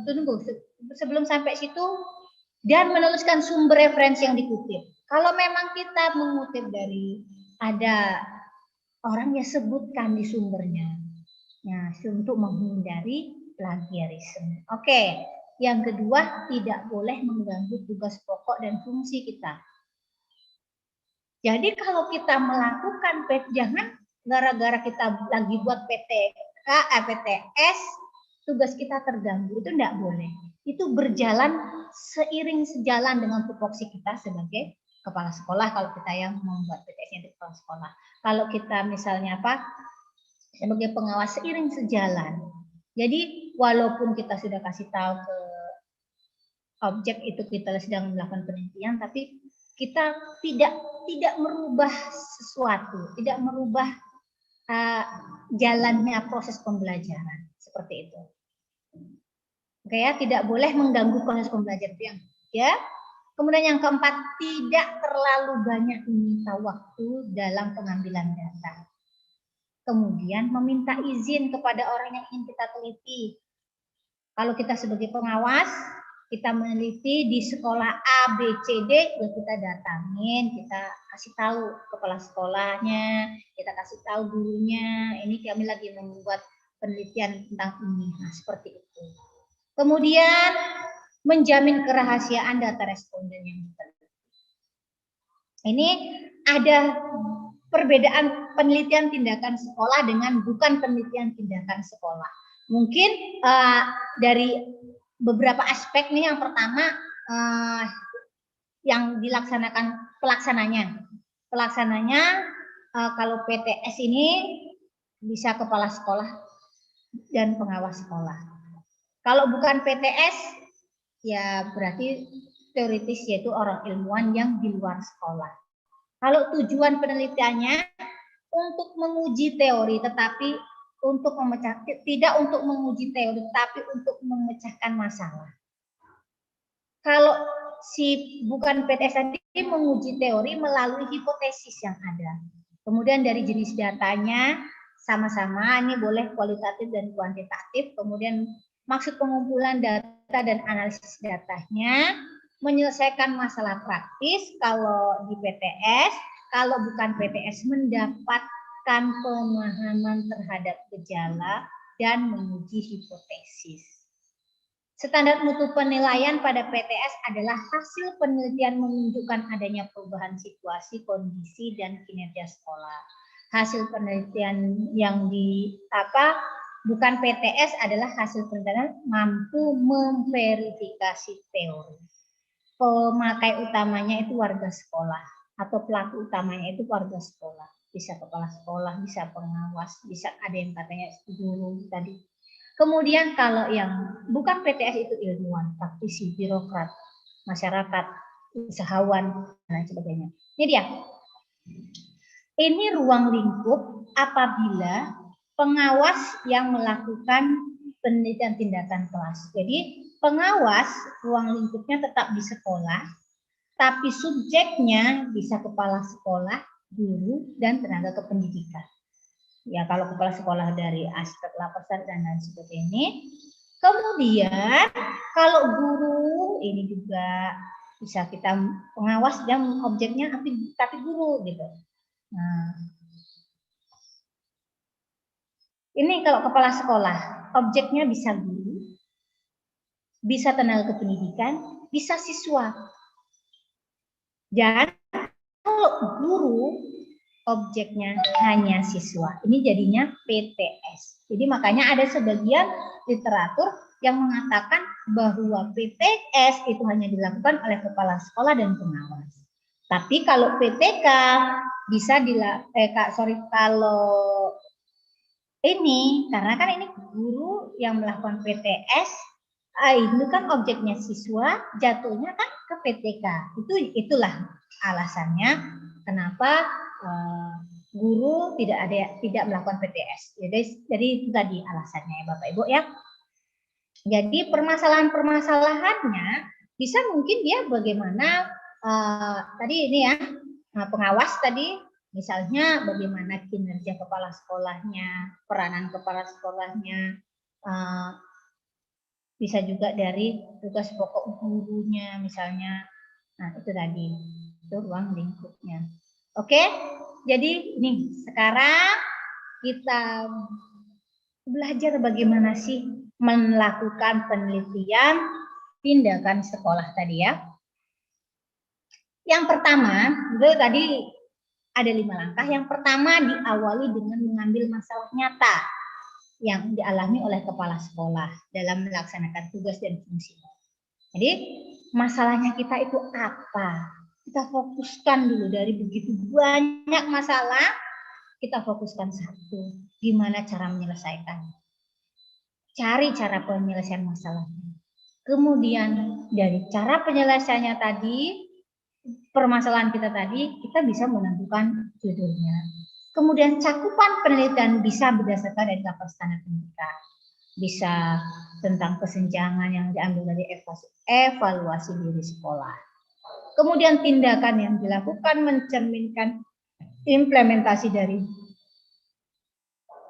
tunggu sebelum sampai situ, dan menuliskan sumber referensi yang dikutip. Kalau memang kita mengutip dari ada orang, ya sebutkan di sumbernya. Nah, untuk menghindari plagiarisme. Oke, yang kedua, tidak boleh mengganggu tugas pokok dan fungsi kita. Jadi kalau kita melakukan jangan gara-gara kita lagi buat PTS, tugas kita terganggu, itu enggak boleh. Itu berjalan seiring sejalan dengan tupoksi kita sebagai kepala sekolah, kalau kita yang membuat PTS-nya di kepala sekolah. Kalau kita misalnya sebagai pengawas, seiring sejalan. Jadi walaupun kita sudah kasih tahu ke objek itu kita sedang melakukan penelitian, tapi kita tidak merubah sesuatu, tidak merubah jalannya proses pembelajaran, seperti itu. Oke ya, tidak boleh mengganggu proses pembelajaran yang ya. Kemudian yang keempat, tidak terlalu banyak meminta waktu dalam pengambilan data. Kemudian meminta izin kepada orang yang ingin kita teliti. Kalau kita sebagai pengawas, kita meneliti di sekolah A, B, C, D, ya kita datangin, kita kasih tahu kepala sekolahnya, kita kasih tahu gurunya, ini kami lagi membuat penelitian tentang ini. Nah, seperti itu. Kemudian menjamin kerahasiaan data responden yang diteliti. Ini ada perbedaan penelitian tindakan sekolah dengan bukan penelitian tindakan sekolah. Mungkin dari beberapa aspek nih, yang pertama yang dilaksanakan pelaksananya kalau PTS ini bisa kepala sekolah dan pengawas sekolah. Kalau bukan PTS ya berarti teoritis, yaitu orang ilmuwan yang di luar sekolah. Kalau tujuan penelitiannya untuk menguji teori, tetapi untuk tidak untuk menguji teori, tapi untuk memecahkan masalah. Kalau si bukan PTS tadi menguji teori melalui hipotesis yang ada. Kemudian dari jenis datanya sama-sama, ini boleh kualitatif dan kuantitatif. Kemudian maksud pengumpulan data dan analisis datanya, menyelesaikan masalah praktis kalau di PTS, kalau bukan PTS mendapatkan pemahaman terhadap gejala dan menguji hipotesis. Standar mutu penilaian pada PTS adalah hasil penelitian menunjukkan adanya perubahan situasi, kondisi, dan kinerja sekolah. Hasil penelitian yang bukan PTS adalah hasil penelitian mampu memverifikasi teori. Pemakai utamanya itu warga sekolah, atau pelaku utamanya itu warga sekolah. Bisa kepala sekolah, bisa pengawas, bisa ada yang katanya guru tadi. Kemudian kalau yang bukan PTS itu ilmuwan, praktisi, birokrat, masyarakat, usahawan, dan sebagainya. Ini dia. Ini ruang lingkup apabila pengawas yang melakukan penelitian tindakan kelas. Jadi pengawas ruang lingkupnya tetap di sekolah, tapi subjeknya bisa kepala sekolah, guru, dan tenaga kependidikan. Ya, kalau kepala sekolah dari aspek lapasan dan lain sebagainya ini. Kemudian kalau guru ini juga bisa kita pengawas dan objeknya tapi guru gitu. Nah, ini kalau kepala sekolah, objeknya bisa guru, bisa tenaga kependidikan, bisa siswa. Dan kalau guru objeknya hanya siswa, ini jadinya PTS. Jadi makanya ada sebagian literatur yang mengatakan bahwa PTS itu hanya dilakukan oleh kepala sekolah dan pengawas. Tapi kalau PTK bisa kalau ini, karena kan ini guru yang melakukan PTS, itu kan objeknya siswa, jatuhnya kan ke PTK. Itulah alasannya kenapa guru tidak melakukan PTS. Jadi itu tadi alasannya ya Bapak Ibu ya. Jadi permasalahan-permasalahannya bisa mungkin dia bagaimana tadi ini ya, pengawas tadi, misalnya bagaimana kinerja kepala sekolahnya, peranan kepala sekolahnya, bisa juga dari tugas pokok gurunya misalnya. Nah itu tadi, itu ruang lingkupnya. Oke, jadi nih sekarang kita belajar bagaimana sih melakukan penelitian tindakan sekolah tadi ya. Yang pertama, itu tadi ada 5 langkah. Yang pertama diawali dengan mengambil masalah nyata yang dialami oleh kepala sekolah dalam melaksanakan tugas dan fungsinya. Jadi masalahnya kita itu apa? Kita fokuskan dulu dari begitu banyak masalah, kita fokuskan satu, gimana cara menyelesaikan. Cari cara penyelesaian masalahnya. Kemudian dari cara penyelesaiannya tadi, permasalahan kita tadi, kita bisa menentukan judulnya. Kemudian cakupan penelitian bisa berdasarkan dari 8 standar pendidikan. Bisa tentang kesenjangan yang diambil dari evaluasi diri sekolah. Kemudian tindakan yang dilakukan mencerminkan implementasi dari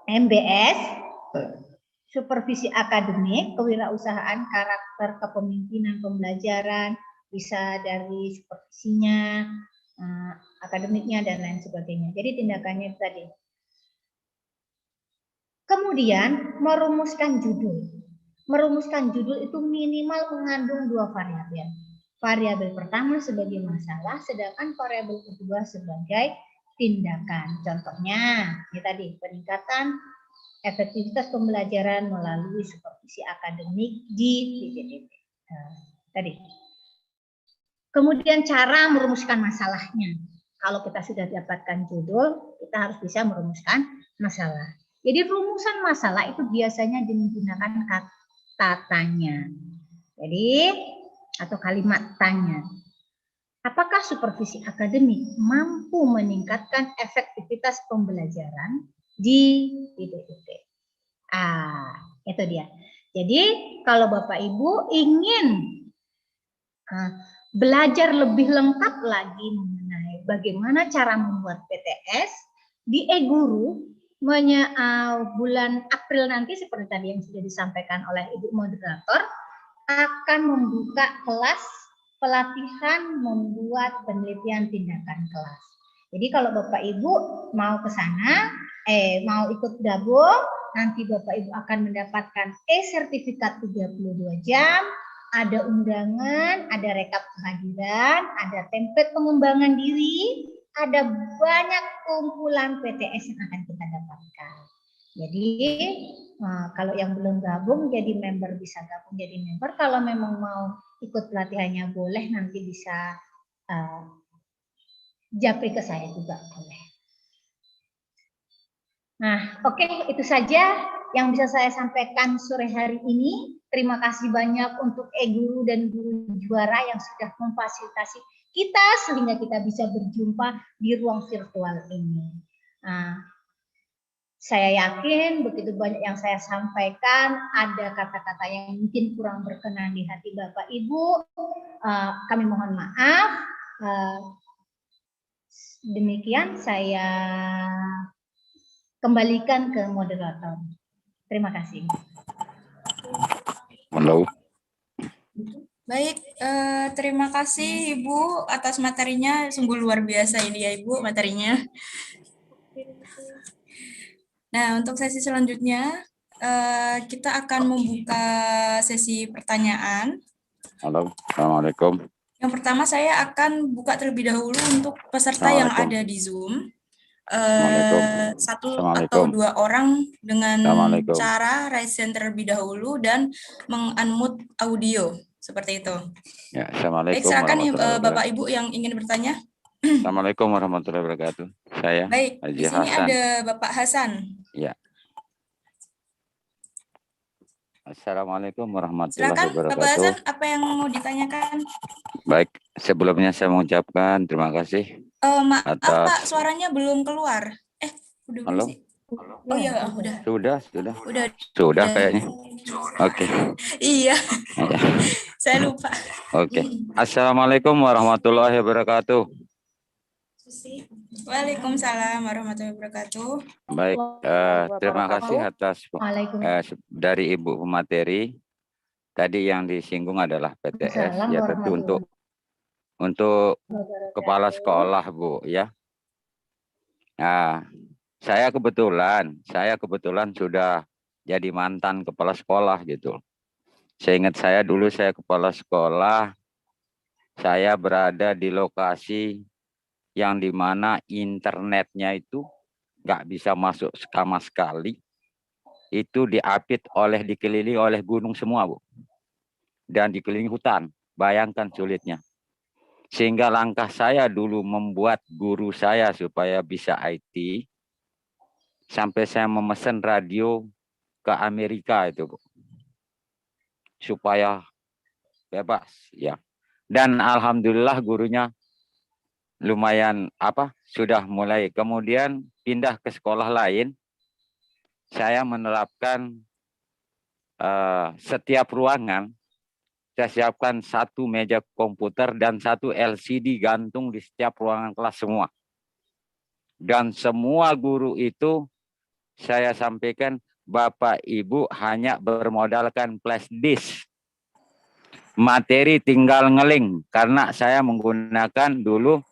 MBS, supervisi akademik, kewirausahaan, karakter, kepemimpinan, pembelajaran, bisa dari supervisinya, akademiknya, dan lain sebagainya. Jadi tindakannya tadi. Kemudian merumuskan judul. Merumuskan judul itu minimal mengandung 2 variabel. Variabel pertama sebagai masalah, sedangkan variabel kedua sebagai tindakan. Contohnya, ini tadi peningkatan efektivitas pembelajaran melalui supervisi akademik di titik-titik. Tadi. Kemudian cara merumuskan masalahnya. Kalau kita sudah dapatkan judul, kita harus bisa merumuskan masalah. Jadi rumusan masalah itu biasanya menggunakan kata tanya. Jadi atau kalimat tanya. Apakah supervisi akademik mampu meningkatkan efektivitas pembelajaran di titik-titik? Itu dia. Jadi kalau Bapak Ibu ingin belajar lebih lengkap lagi mengenai bagaimana cara membuat PTS di e-guru bulan April nanti seperti tadi yang sudah disampaikan oleh Ibu Moderator akan membuka kelas pelatihan membuat penelitian tindakan kelas. Jadi kalau Bapak Ibu mau ke sana, mau ikut gabung, nanti Bapak Ibu akan mendapatkan e-sertifikat 32 jam, ada undangan, ada rekap kehadiran, ada template pengembangan diri, ada banyak kumpulan PTS yang akan kita dapatkan. Jadi kalau yang belum gabung jadi member bisa gabung jadi member. Kalau memang mau ikut pelatihannya boleh, nanti bisa japri ke saya juga boleh. Nah, oke, itu saja yang bisa saya sampaikan sore hari ini. Terima kasih banyak untuk e-guru dan guru juara yang sudah memfasilitasi kita sehingga kita bisa berjumpa di ruang virtual ini. Saya yakin begitu banyak yang saya sampaikan, ada kata-kata yang mungkin kurang berkenan di hati Bapak Ibu. Kami mohon maaf. Demikian saya kembalikan ke moderator. Terima kasih. Halo. Baik, terima kasih Ibu atas materinya, sungguh luar biasa ini ya Ibu materinya. Nah, untuk sesi selanjutnya, kita akan membuka sesi pertanyaan. Halo, Assalamualaikum. Yang pertama saya akan buka terlebih dahulu untuk peserta yang Assalamualaikum. ada di Zoom. Assalamualaikum. Satu atau Assalamualaikum. 2 orang dengan Assalamualaikum. cara raise hand terlebih dahulu dan meng-unmute audio. Seperti itu. Ya, Baik, Assalamualaikum silakan warahmatullahi Bapak wabarakatuh. Ibu yang ingin bertanya. Assalamualaikum warahmatullahi wabarakatuh. Saya Baik, Haji di sini Hasan. ada Bapak Hasan. Ya. Assalamualaikum warahmatullahi Silakan Bapak wabarakatuh. Hasan, apa yang mau ditanyakan? Baik, sebelumnya saya mengucapkan terima kasih Maaf Pak, atas. suaranya belum keluar. Udah Halo? sih. Oh iya, udah. Sudah kayaknya. Oke. Iya, Ya. saya lupa. Oke. Assalamualaikum warahmatullahi wabarakatuh. Waalaikumsalam warahmatullahi wabarakatuh. Baik, terima kasih atas dari Ibu pemateri. Tadi yang disinggung adalah PTS, ya tentu untuk kepala sekolah, Bu, ya. Nah, saya kebetulan sudah jadi mantan kepala sekolah gitu. Seingat saya dulu saya kepala sekolah, saya berada di lokasi yang dimana internetnya itu nggak bisa masuk sama sekali. Itu dikelilingi oleh gunung semua, Bu. Dan dikelilingi hutan. Bayangkan sulitnya. Sehingga langkah saya dulu membuat guru saya supaya bisa IT. Sampai saya memesan radio ke Amerika itu, Bu. Supaya bebas, ya. Dan alhamdulillah gurunya lumayan sudah mulai. Kemudian pindah ke sekolah lain. Saya menerapkan setiap ruangan saya siapkan 1 meja komputer dan 1 LCD gantung di setiap ruangan kelas semua. Dan semua guru itu saya sampaikan, Bapak Ibu hanya bermodalkan flash disk. Materi tinggal ngeling karena saya menggunakan dulu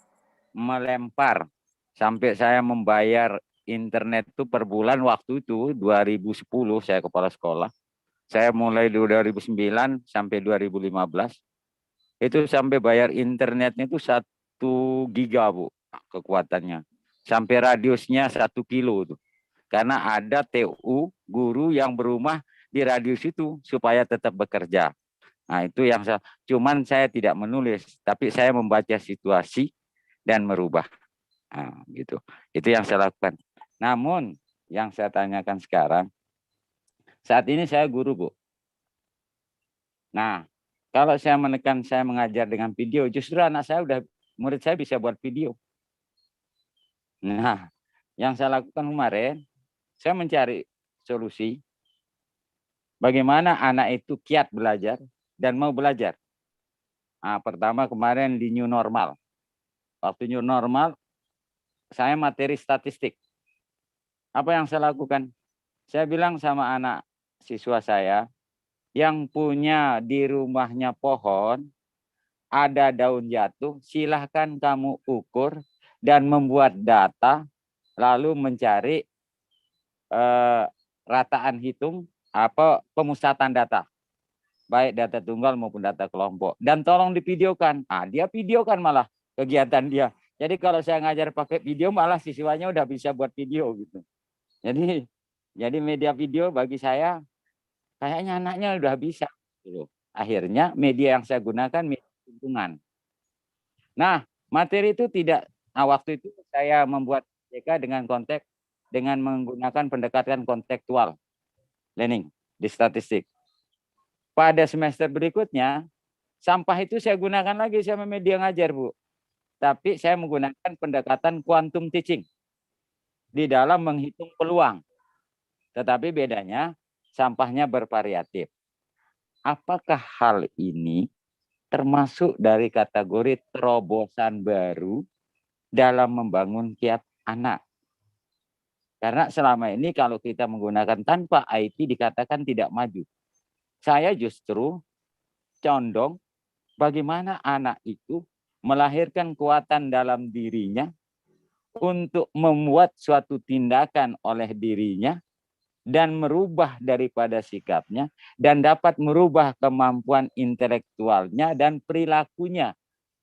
melempar sampai saya membayar internet itu per bulan waktu itu 2010 saya kepala sekolah. Saya mulai 2009 sampai 2015 itu sampai bayar internetnya itu 1 giga, Bu, kekuatannya. Sampai radiusnya 1 kilo tuh. Karena ada TU guru yang berumah di radius itu supaya tetap bekerja. Nah, itu yang cuman saya tidak menulis, tapi saya membaca situasi dan merubah. Nah, gitu. Itu yang saya lakukan. Namun yang saya tanyakan sekarang, saat ini saya guru, Bu. Nah, kalau saya mengajar dengan video, justru murid saya bisa buat video. Nah, yang saya lakukan kemarin, saya mencari solusi bagaimana anak itu giat belajar dan mau belajar. Nah, pertama kemarin di new normal. Waktu new normal, saya materi statistik. Apa yang saya lakukan? Saya bilang sama anak siswa saya, yang punya di rumahnya pohon, ada daun jatuh, silahkan kamu ukur dan membuat data, lalu mencari rataan hitung pemusatan data, baik data tunggal maupun data kelompok, dan tolong divideokan. Dia videokan malah kegiatan dia. Jadi kalau saya ngajar pakai video, malah siswanya udah bisa buat video gitu. Jadi media video bagi saya kayaknya anaknya udah bisa. Akhirnya media yang saya gunakan media lingkungan. Nah, materi itu waktu itu saya membuat JK dengan menggunakan pendekatan kontekstual learning di statistik. Pada semester berikutnya, sampah itu saya gunakan lagi sama media ngajar, Bu. Tapi saya menggunakan pendekatan quantum teaching di dalam menghitung peluang. Tetapi bedanya sampahnya bervariatif. Apakah hal ini termasuk dari kategori terobosan baru dalam membangun kiat anak? Karena selama ini kalau kita menggunakan tanpa IT dikatakan tidak maju. Saya justru condong bagaimana anak itu melahirkan kekuatan dalam dirinya untuk membuat suatu tindakan oleh dirinya dan merubah daripada sikapnya dan dapat merubah kemampuan intelektualnya dan perilakunya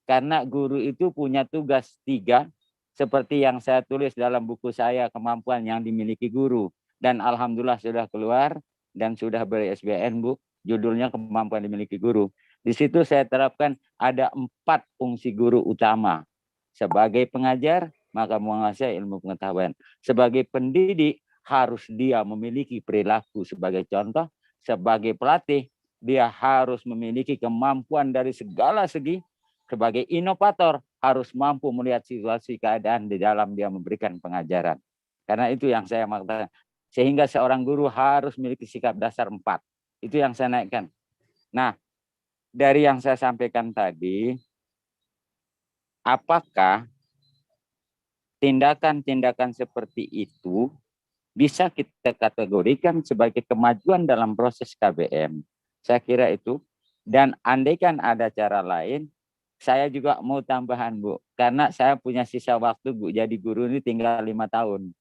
Karena guru itu punya tugas 3, seperti yang saya tulis dalam buku saya, kemampuan yang dimiliki guru. Dan alhamdulillah sudah keluar dan sudah ber-ISBN, Bu. Judulnya kemampuan dimiliki guru. Di situ saya terapkan ada 4 fungsi guru utama. Sebagai pengajar, maka menguasai ilmu pengetahuan. Sebagai pendidik, harus dia memiliki perilaku sebagai contoh. Sebagai pelatih, dia harus memiliki kemampuan dari segala segi. Sebagai inovator, harus mampu melihat situasi keadaan di dalam dia memberikan pengajaran. Karena itu yang saya maksudkan. Sehingga seorang guru harus memiliki sikap dasar 4. Itu yang saya naikkan. Nah, dari yang saya sampaikan tadi, apakah tindakan-tindakan seperti itu bisa kita kategorikan sebagai kemajuan dalam proses KBM? Saya kira itu. Dan andaikan ada cara lain, saya juga mau tambahan, Bu. Karena saya punya sisa waktu, Bu. Jadi guru ini tinggal 5 tahun.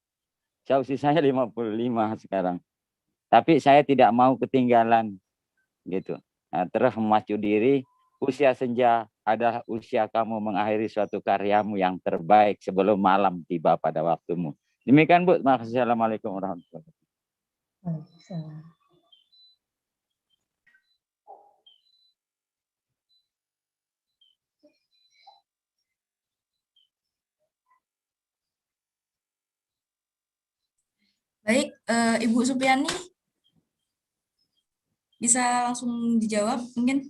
Saya usianya 55 sekarang. Tapi saya tidak mau ketinggalan. Gitu. Nah, terus memacu diri, usia senja adalah usia kamu mengakhiri suatu karyamu yang terbaik sebelum malam tiba pada waktumu. Demikian, Bu. Terima kasih. Assalamualaikum warahmatullahi wabarakatuh. Baik, Ibu Supiani, bisa langsung dijawab mungkin?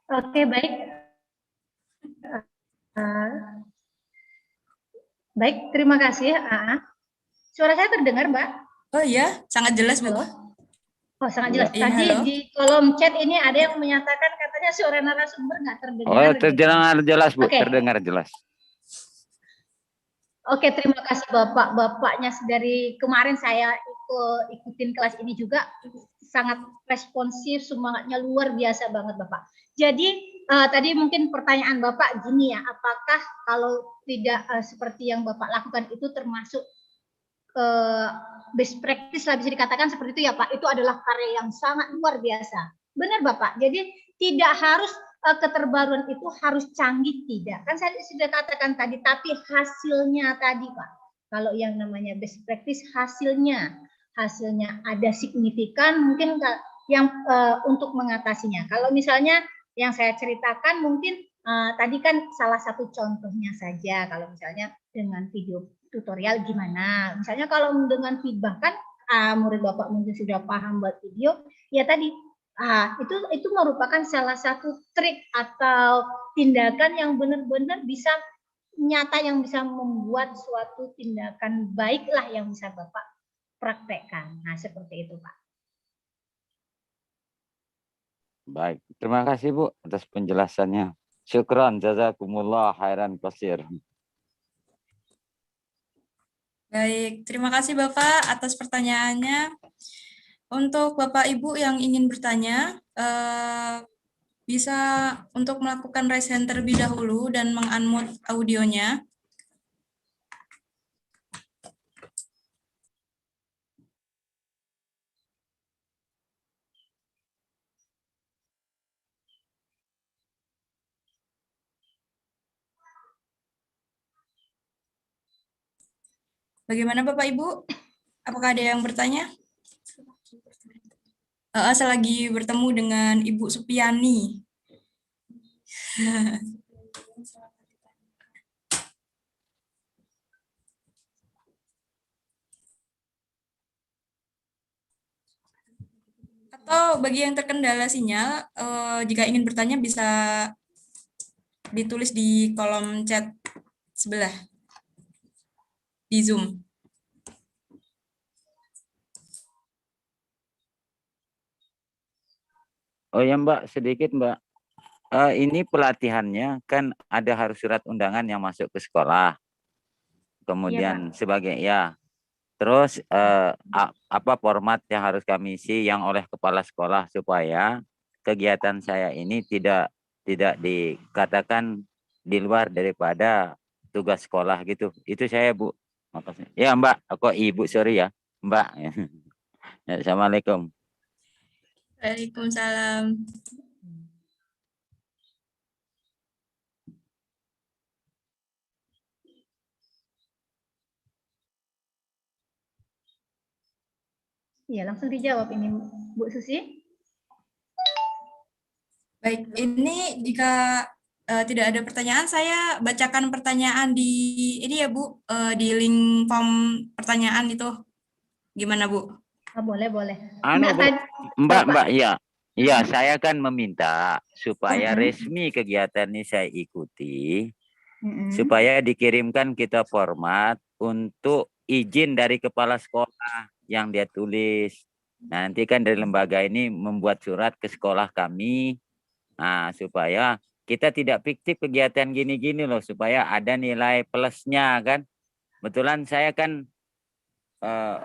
Oke, baik. Baik, terima kasih. Suara saya terdengar, Mbak? Oh iya, sangat jelas, Bu. Halo? Oh, sangat jelas. Iya, Tadi halo. di kolom chat ini ada yang menyatakan katanya suara narasumber nggak terdengar. Oh, terdengar jelas, Bu. Oke. Terdengar jelas. Oke, terima kasih Bapak-bapaknya. Dari kemarin saya ikutin kelas ini juga sangat responsif, semangatnya luar biasa banget Bapak. Jadi tadi mungkin pertanyaan Bapak gini ya, apakah kalau tidak seperti yang Bapak lakukan itu termasuk best practice lah bisa dikatakan seperti itu ya Pak, itu adalah karya yang sangat luar biasa. Benar Bapak, jadi tidak harus keterbaruan itu harus canggih, tidak. Kan saya sudah katakan tadi, tapi hasilnya tadi Pak. Kalau yang namanya best practice hasilnya ada signifikan mungkin yang untuk mengatasinya. Kalau misalnya yang saya ceritakan mungkin tadi kan salah satu contohnya saja, kalau misalnya dengan video tutorial gimana. Misalnya kalau dengan feedback kan murid Bapak mungkin sudah paham buat video, ya tadi itu merupakan salah satu trik atau tindakan yang benar-benar bisa nyata, yang bisa membuat suatu tindakan baiklah yang bisa Bapak praktekkan. Nah, seperti itu, Pak. Baik, terima kasih Bu atas penjelasannya. Syukran, jazakumullah khairan katsir. Baik, terima kasih Bapak atas pertanyaannya. Untuk Bapak Ibu yang ingin bertanya, bisa untuk melakukan raise hand terlebih dahulu dan meng-unmute audionya. Bagaimana Bapak Ibu? Apakah ada yang bertanya? Selagi bertemu dengan Ibu Supiani. Atau bagi yang terkendala sinyal, jika ingin bertanya bisa ditulis di kolom chat sebelah di Zoom. Oh ya Mbak, sedikit Mbak. Ini pelatihannya kan ada harus surat undangan yang masuk ke sekolah. Kemudian sebagai ya. Terus apa format yang harus kami isi yang oleh kepala sekolah supaya kegiatan saya ini tidak dikatakan di luar daripada tugas sekolah gitu. Itu saya Bu. Makasih. Ya Mbak, kok Ibu sorry ya Mbak. Assalamualaikum. Waalaikumsalam. Iya, langsung dijawab ini Bu Susi. Baik, ini jika tidak ada pertanyaan, saya bacakan pertanyaan di ini ya Bu, di link form pertanyaan itu. Gimana Bu? Oh, boleh, boleh. Anu, Bu, Bapak. Mbak, iya. Iya, saya kan meminta supaya Mm-mm. resmi kegiatan ini saya ikuti, Mm-mm. supaya dikirimkan kita format untuk izin dari kepala sekolah yang dia tulis. Nanti kan dari lembaga ini membuat surat ke sekolah kami, nah supaya kita tidak fiktif kegiatan gini-gini loh, supaya ada nilai plusnya kan. Kebetulan saya kan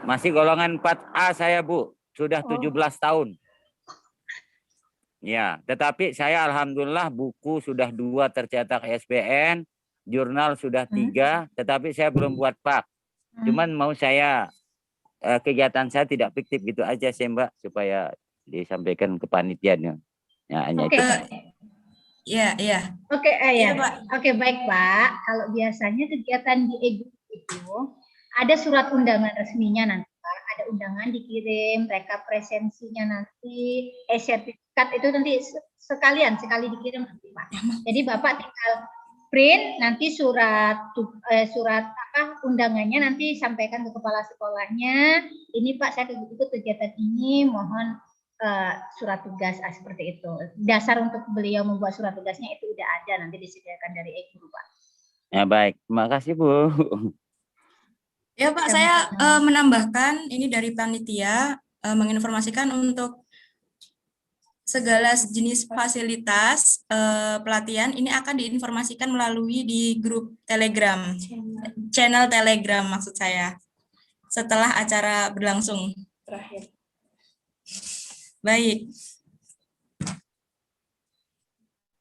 masih golongan 4A saya Bu, sudah 17 tahun. Ya, tetapi saya alhamdulillah buku sudah 2 tercetak ISBN, jurnal sudah 3, tetapi saya belum buat pak. Cuman mau saya kegiatan saya tidak fiktif gitu aja sih Mbak, supaya disampaikan ke panitianya. Ya, hanya Oke. itu. Iya, iya. Oke, ya. Iya, Pak. Oke, baik Pak. Kalau biasanya kegiatan di EGU itu ada surat undangan resminya nanti Pak. Ada undangan dikirim, rekap presensinya nanti, sertifikat itu nanti sekali dikirim nanti Pak. Jadi Bapak tinggal print nanti surat undangannya nanti sampaikan ke kepala sekolahnya. Ini Pak saya ikut kegiatan ini, mohon surat tugas seperti itu. Dasar untuk beliau membuat surat tugasnya itu udah ada, nanti disediakan dari EGU Pak. Ya baik, terima kasih Bu. Ya Pak, saya menambahkan ini dari panitia menginformasikan untuk segala jenis fasilitas pelatihan ini akan diinformasikan melalui di grup Telegram, channel Telegram maksud saya, setelah acara berlangsung. Terakhir. Baik.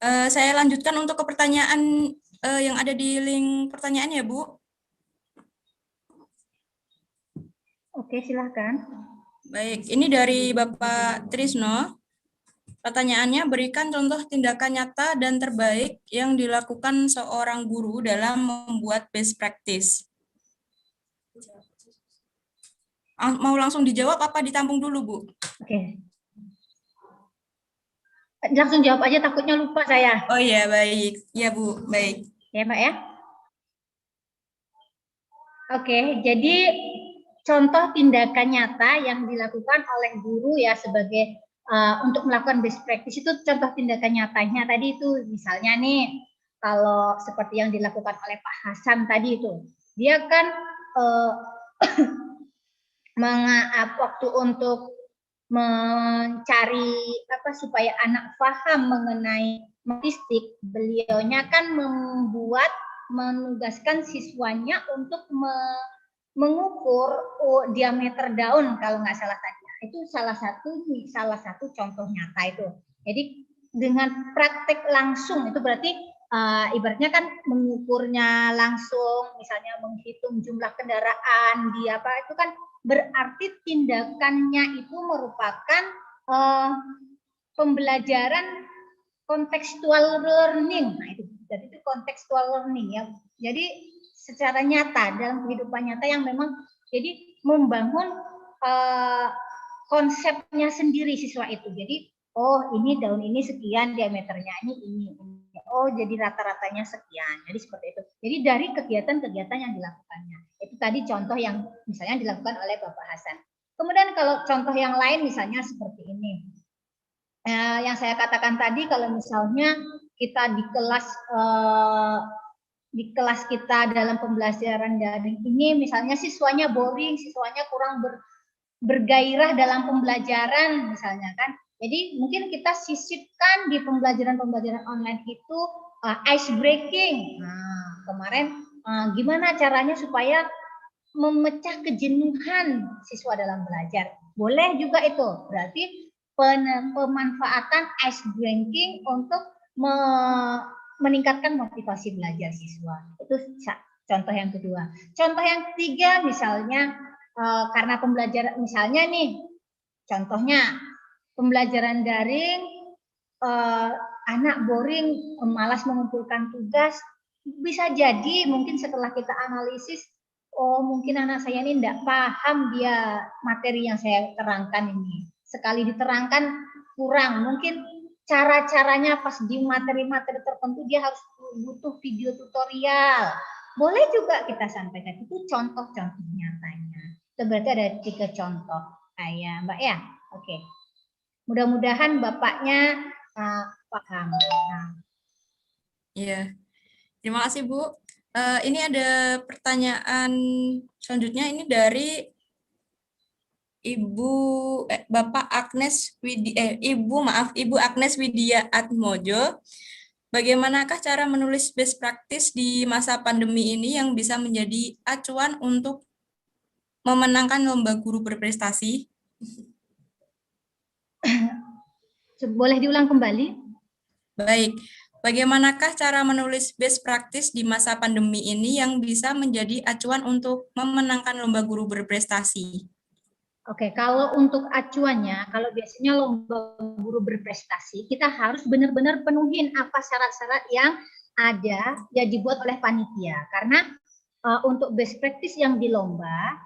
Saya lanjutkan untuk ke pertanyaan yang ada di link pertanyaan ya Bu. Oke, silahkan. Baik, ini dari Bapak Trisno. Pertanyaannya, berikan contoh tindakan nyata dan terbaik yang dilakukan seorang guru dalam membuat best practice. Mau langsung dijawab apa ditampung dulu, Bu? Oke. Langsung jawab aja, takutnya lupa saya. Oh iya, baik. Ya, Bu, baik. Ya, Mbak ya. Oke, jadi contoh tindakan nyata yang dilakukan oleh guru ya sebagai untuk melakukan best practice itu contoh tindakan nyatanya tadi itu misalnya nih kalau seperti yang dilakukan oleh Pak Hasan tadi itu dia kan waktu untuk mencari supaya anak paham mengenai autistik, beliaunya kan menugaskan siswanya untuk mengukur diameter daun kalau nggak salah tadi. Itu salah satu contoh nyata itu. Jadi dengan praktek langsung itu berarti ibaratnya kan mengukurnya langsung, misalnya menghitung jumlah kendaraan itu kan berarti tindakannya itu merupakan pembelajaran contextual learning. Nah itu jadi itu contextual learning ya. Jadi secara nyata dalam kehidupan nyata yang memang jadi membangun konsepnya sendiri siswa itu. Jadi oh ini daun ini sekian diameternya, ini. Oh jadi rata-ratanya sekian. Jadi seperti itu. Jadi dari kegiatan-kegiatan yang dilakukannya. Itu tadi contoh yang misalnya dilakukan oleh Bapak Hasan. Kemudian kalau contoh yang lain misalnya seperti ini. Yang saya katakan tadi kalau misalnya kita di kelas kita dalam pembelajaran daring ini misalnya siswanya boring, siswanya kurang bergairah dalam pembelajaran misalnya kan. Jadi mungkin kita sisipkan di pembelajaran online itu ice breaking. Nah, kemarin gimana caranya supaya memecah kejenuhan siswa dalam belajar. Boleh juga itu. Berarti pemanfaatan ice breaking untuk meningkatkan motivasi belajar siswa. Itu contoh yang kedua. Contoh yang ketiga misalnya karena pembelajaran misalnya nih contohnya pembelajaran daring anak boring malas mengumpulkan tugas bisa jadi mungkin setelah kita analisis oh mungkin anak saya ini tidak paham dia materi yang saya terangkan ini. Sekali diterangkan kurang, mungkin cara-caranya pas di materi-materi tertentu dia harus butuh video tutorial. Boleh juga kita sampaikan, itu contoh-contoh nyatanya. Itu berarti ada 3 contoh. Kayak Mbak ya, oke. Mudah-mudahan Bapaknya paham. Iya, terima kasih Bu. Ini ada pertanyaan selanjutnya, ini dari Bapak Agnes Ibu Agnes Widya Atmojo. Bagaimanakah cara menulis best practice di masa pandemi ini yang bisa menjadi acuan untuk memenangkan lomba guru berprestasi? Boleh diulang kembali? Baik. Bagaimanakah cara menulis best practice di masa pandemi ini yang bisa menjadi acuan untuk memenangkan lomba guru berprestasi? Oke, kalau untuk acuannya, kalau biasanya lomba guru berprestasi, kita harus benar-benar penuhin apa syarat-syarat yang ada yang dibuat oleh panitia. Karena untuk best practice yang di lomba,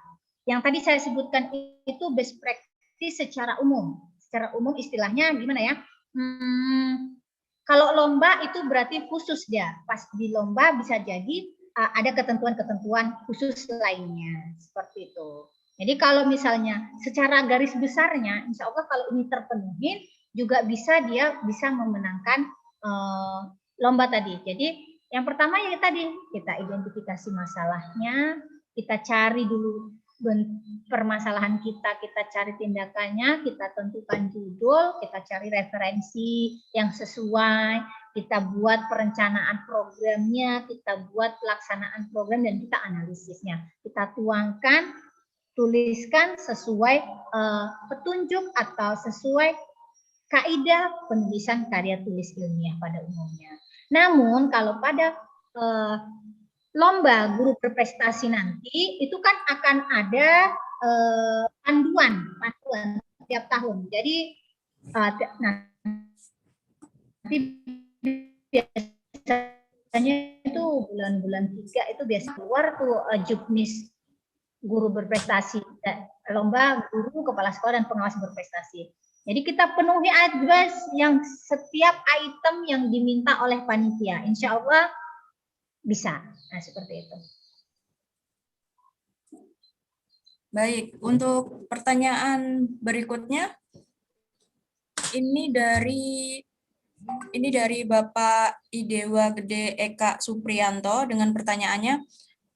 yang tadi saya sebutkan itu best practice secara umum. Secara umum istilahnya gimana ya? Kalau lomba itu berarti khusus dia. Pas di lomba bisa jadi ada ketentuan-ketentuan khusus lainnya. Seperti itu. Jadi kalau misalnya secara garis besarnya, insya Allah kalau ini terpenuhi, juga dia bisa memenangkan lomba tadi. Jadi yang pertama ya tadi, kita identifikasi masalahnya, kita cari dulu permasalahan kita cari tindakannya, kita tentukan judul, kita cari referensi yang sesuai, kita buat perencanaan programnya, kita buat pelaksanaan program dan kita analisisnya. Kita tuangkan, tuliskan sesuai petunjuk atau sesuai kaidah penulisan karya tulis ilmiah pada umumnya. Namun kalau pada lomba guru berprestasi nanti itu kan akan ada panduan tiap tahun. Jadi nanti biasanya itu bulan-bulan 3 itu biasa keluar tuh juknis guru berprestasi, lomba guru, kepala sekolah, dan pengawas berprestasi. Jadi kita penuhi aja yang setiap item yang diminta oleh panitia. Insya Allah bisa. Nah, seperti itu. Baik, untuk pertanyaan berikutnya, ini dari Bapak Idewa Gede Eka Supriyanto dengan pertanyaannya,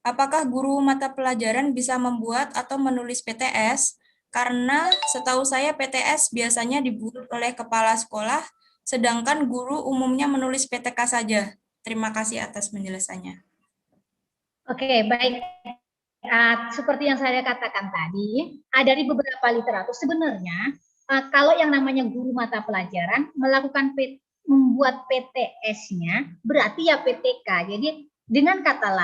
apakah guru mata pelajaran bisa membuat atau menulis PTS? Karena setahu saya PTS biasanya dibuat oleh kepala sekolah, sedangkan guru umumnya menulis PTK saja. Terima kasih atas penjelasannya. Oke, baik. Seperti yang saya katakan tadi, dari beberapa literatur sebenarnya kalau yang namanya guru mata pelajaran membuat PTS-nya berarti ya PTK. Jadi dengan kata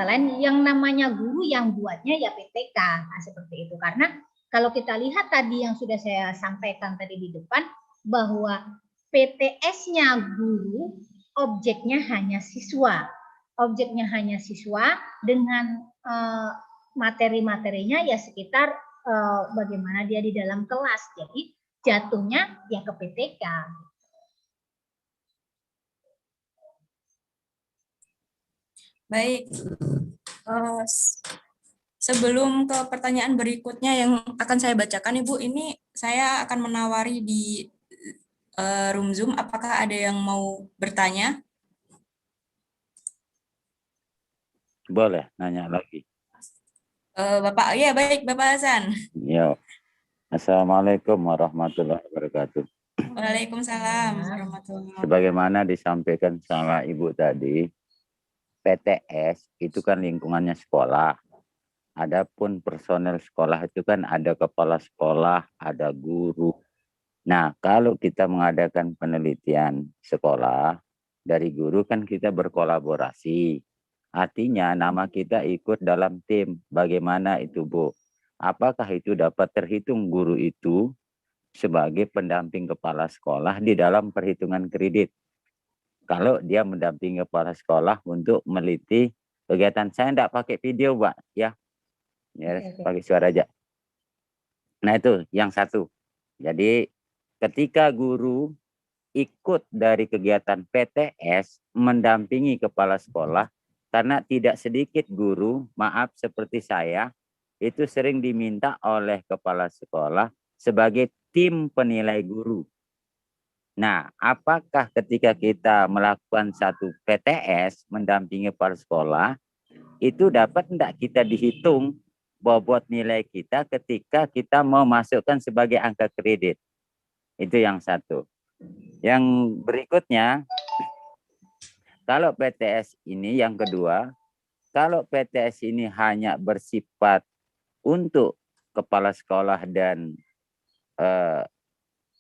lain yang namanya guru yang buatnya ya PTK. Nah, seperti itu. Karena kalau kita lihat tadi yang sudah saya sampaikan tadi di depan bahwa PTS-nya guru, objeknya hanya siswa. Objeknya hanya siswa dengan materi-materinya ya sekitar bagaimana dia di dalam kelas. Jadi jatuhnya ya ke PTK. Baik. Sebelum ke pertanyaan berikutnya yang akan saya bacakan, Ibu, ini saya akan menawari di room Zoom. Apakah ada yang mau bertanya? Boleh nanya lagi. Bapak, ya baik, Bapak Hasan. Ya. Assalamualaikum warahmatullahi wabarakatuh. Waalaikumsalam warahmatullahi wabarakatuh. Sebagaimana disampaikan sama Ibu tadi, PTS itu kan lingkungannya sekolah. Adapun personel sekolah itu kan ada kepala sekolah, ada guru. Nah, kalau kita mengadakan penelitian sekolah, dari guru kan kita berkolaborasi. Artinya nama kita ikut dalam tim. Bagaimana itu, Bu? Apakah itu dapat terhitung guru itu sebagai pendamping kepala sekolah di dalam perhitungan kredit? kalau dia mendampingi kepala sekolah untuk meneliti kegiatan. Saya tidak pakai video, Pak, ya. Ya, pakai suara aja. Nah, itu yang satu. Jadi ketika guru ikut dari kegiatan PTS mendampingi kepala sekolah, karena tidak sedikit guru, maaf seperti saya, itu sering diminta oleh kepala sekolah sebagai tim penilai guru. Nah, apakah ketika kita melakukan satu PTS mendampingi kepala sekolah, itu dapat tidak kita dihitung bobot nilai kita ketika kita mau masukkan sebagai angka kredit? Itu yang satu. Yang berikutnya, kalau PTS ini yang kedua, kalau PTS ini hanya bersifat untuk kepala sekolah dan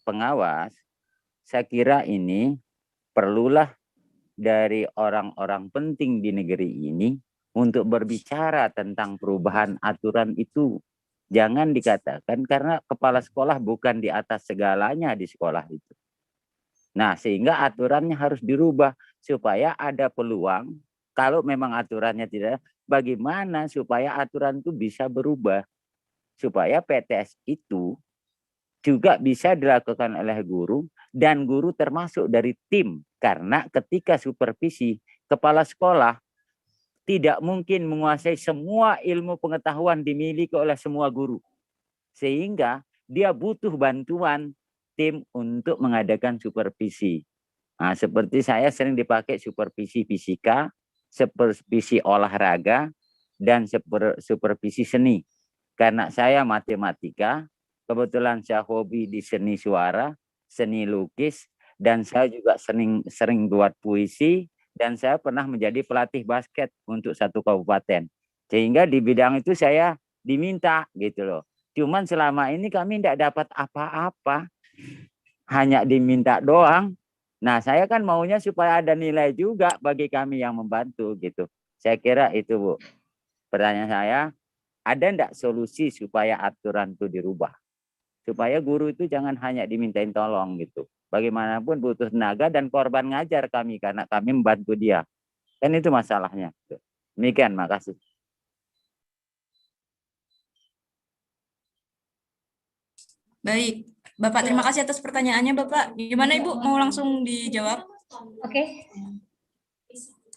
pengawas, saya kira ini perlulah dari orang-orang penting di negeri ini untuk berbicara tentang perubahan aturan itu. Jangan dikatakan karena kepala sekolah bukan di atas segalanya di sekolah itu. Nah, sehingga aturannya harus dirubah supaya ada peluang. Kalau memang aturannya tidak, bagaimana supaya aturan itu bisa berubah? Supaya PTS itu juga bisa dilakukan oleh guru, dan guru termasuk dari tim. Karena ketika supervisi, kepala sekolah tidak mungkin menguasai semua ilmu pengetahuan dimiliki oleh semua guru. Sehingga dia butuh bantuan tim untuk mengadakan supervisi. Nah, seperti saya sering dipakai supervisi fisika, supervisi olahraga, dan supervisi seni. Karena saya matematika, kebetulan saya hobi di seni suara, seni lukis, dan saya juga sering buat puisi, dan saya pernah menjadi pelatih basket untuk satu kabupaten. Sehingga di bidang itu saya diminta gitu loh. Cuman selama ini kami tidak dapat apa-apa. Hanya diminta doang. Nah, saya kan maunya supaya ada nilai juga bagi kami yang membantu gitu. Saya kira itu, Bu. Pertanyaan saya, ada enggak solusi supaya aturan itu dirubah? Supaya guru itu jangan hanya dimintain tolong gitu. Bagaimanapun butuh tenaga dan korban ngajar kami karena kami membantu dia. Kan itu masalahnya. Demikian, makasih. Baik, Bapak terima kasih atas pertanyaannya, Bapak. Gimana Ibu, mau langsung dijawab? Oke.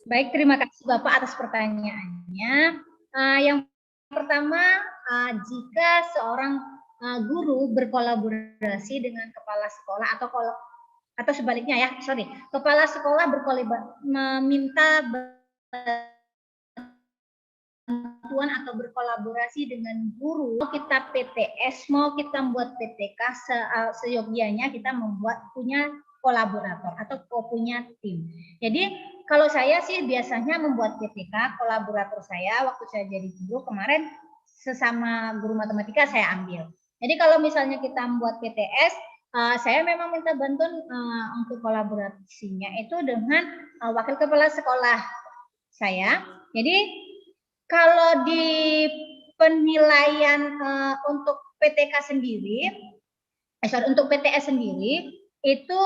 Baik, terima kasih Bapak atas pertanyaannya. Yang pertama, jika seorang guru berkolaborasi dengan kepala sekolah atau sebaliknya ya, kepala sekolah meminta bantuan atau berkolaborasi dengan guru, kita PTS, mau kita membuat PTK, seyogianya kita punya kolaborator atau punya tim. Jadi kalau saya sih biasanya membuat PTK, kolaborator saya waktu saya jadi guru kemarin sesama guru matematika saya ambil. Jadi kalau misalnya kita membuat PTS, saya memang minta bantuan untuk kolaborasinya itu dengan wakil kepala sekolah saya. Jadi kalau di penilaian untuk PTK sendiri, untuk PTS sendiri itu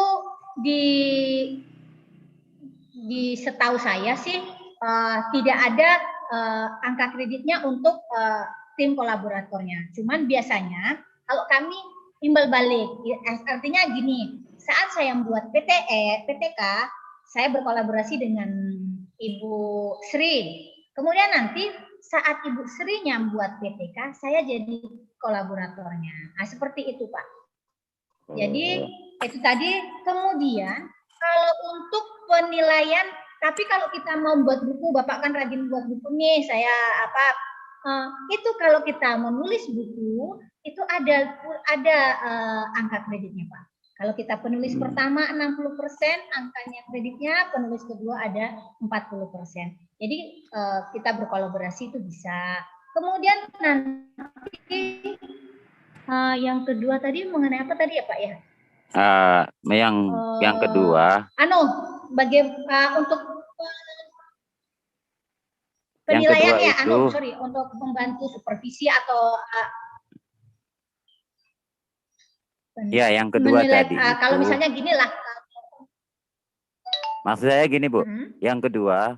di setahu saya sih tidak ada angka kreditnya untuk tim kolaboratornya. Cuman biasanya kalau kami timbal balik, artinya gini, saat saya membuat PTK, saya berkolaborasi dengan Ibu Sri. Kemudian nanti saat Ibu Sri-nya membuat PTK, saya jadi kolaboratornya. Nah, seperti itu, Pak. Jadi itu tadi. Kemudian kalau untuk penilaian, tapi kalau kita mau buat buku, Bapak kan rajin buat buku nih, itu kalau kita menulis buku itu ada angka kreditnya, Pak. Kalau kita penulis pertama 60%, angkanya kreditnya, penulis kedua ada 40%. Jadi kita berkolaborasi itu bisa. Kemudian nanti yang kedua tadi mengenai apa tadi ya Pak ya? Yang kedua. Untuk penilaian ya, untuk membantu supervisi atau ya, yang kedua tadi. Kalau misalnya gini lah, Maksud saya gini Bu, yang kedua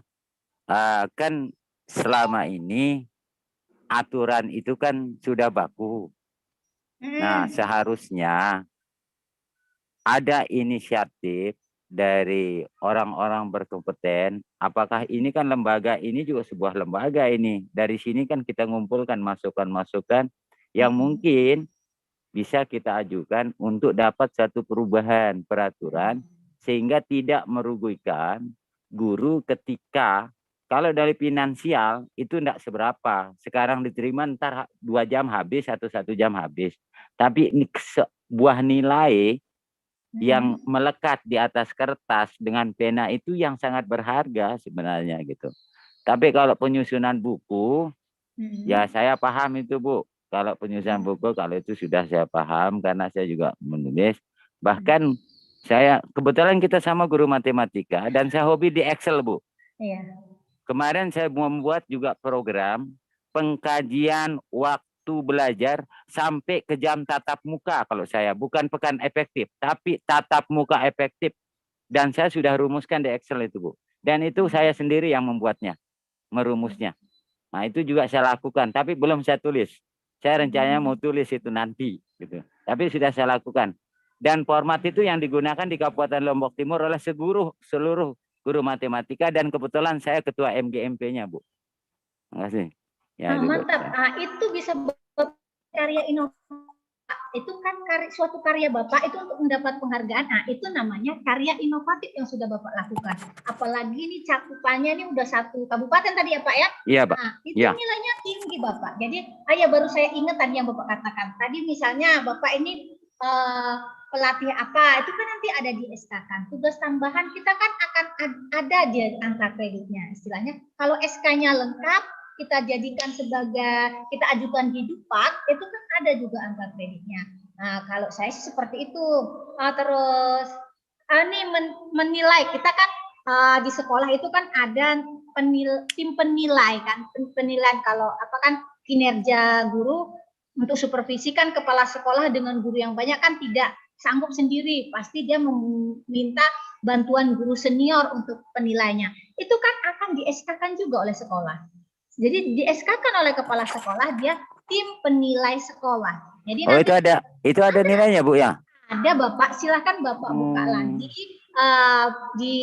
kan selama ini aturan itu kan sudah baku. Nah, seharusnya ada inisiatif dari orang-orang berkompeten. Apakah ini kan lembaga ini juga sebuah lembaga ini. Dari sini kan kita ngumpulkan masukan-masukan yang mungkin bisa kita ajukan untuk dapat satu perubahan peraturan sehingga tidak merugikan guru ketika kalau dari finansial itu tidak seberapa. Sekarang diterima ntar 2 jam habis atau 1 jam habis. Tapi ini sebuah nilai yang melekat di atas kertas dengan pena itu yang sangat berharga sebenarnya gitu. Tapi kalau penyusunan buku, ya saya paham itu Bu. Kalau penyusunan buku, kalau itu sudah saya paham karena saya juga menulis. Bahkan saya kebetulan kita sama guru matematika dan saya hobi di Excel Bu. Iya. Kemarin saya membuat juga program pengkajian waktu belajar sampai ke jam tatap muka kalau saya. Bukan pekan efektif, tapi tatap muka efektif. Dan saya sudah rumuskan di Excel itu Bu. Dan itu saya sendiri yang membuatnya, merumusnya. Nah itu juga saya lakukan, tapi belum saya tulis. Saya rencananya mau tulis itu nanti. Gitu. Tapi sudah saya lakukan. Dan format itu yang digunakan di Kabupaten Lombok Timur oleh seluruh guru matematika dan kebetulan saya ketua MGMP-nya, Bu. Terima kasih. Ya, mantap. Itu bisa karya inovasi. Itu kan suatu karya Bapak itu untuk mendapat penghargaan. Itu namanya karya inovatif yang sudah Bapak lakukan. Apalagi ini cakupannya ini udah 1 kabupaten tadi ya Pak ya? Iya Pak. Itu nilainya tinggi Bapak. Jadi ya baru saya ingat tadi yang Bapak katakan. Tadi misalnya Bapak ini pelatih apa, itu kan nanti ada di SK kan. Tugas tambahan kita kan akan ada di angka kreditnya. Istilahnya kalau SK-nya lengkap, kita jadikan sebagai, kita ajukan di Dupak, itu kan ada juga angka kreditnya. Nah, kalau saya sih seperti itu. Terus, ini menilai, kita kan di sekolah itu kan ada tim penilai kan, penilaian kalau apa kan kinerja guru untuk supervisi kan kepala sekolah dengan guru yang banyak kan tidak sanggup sendiri, pasti dia meminta bantuan guru senior untuk penilainya. Itu kan akan di SK-kan juga oleh sekolah. Jadi di SK-kan oleh kepala sekolah, dia tim penilai sekolah. Jadi itu ada nilainya Bu ya? Ada Bapak, silahkan Bapak buka lagi di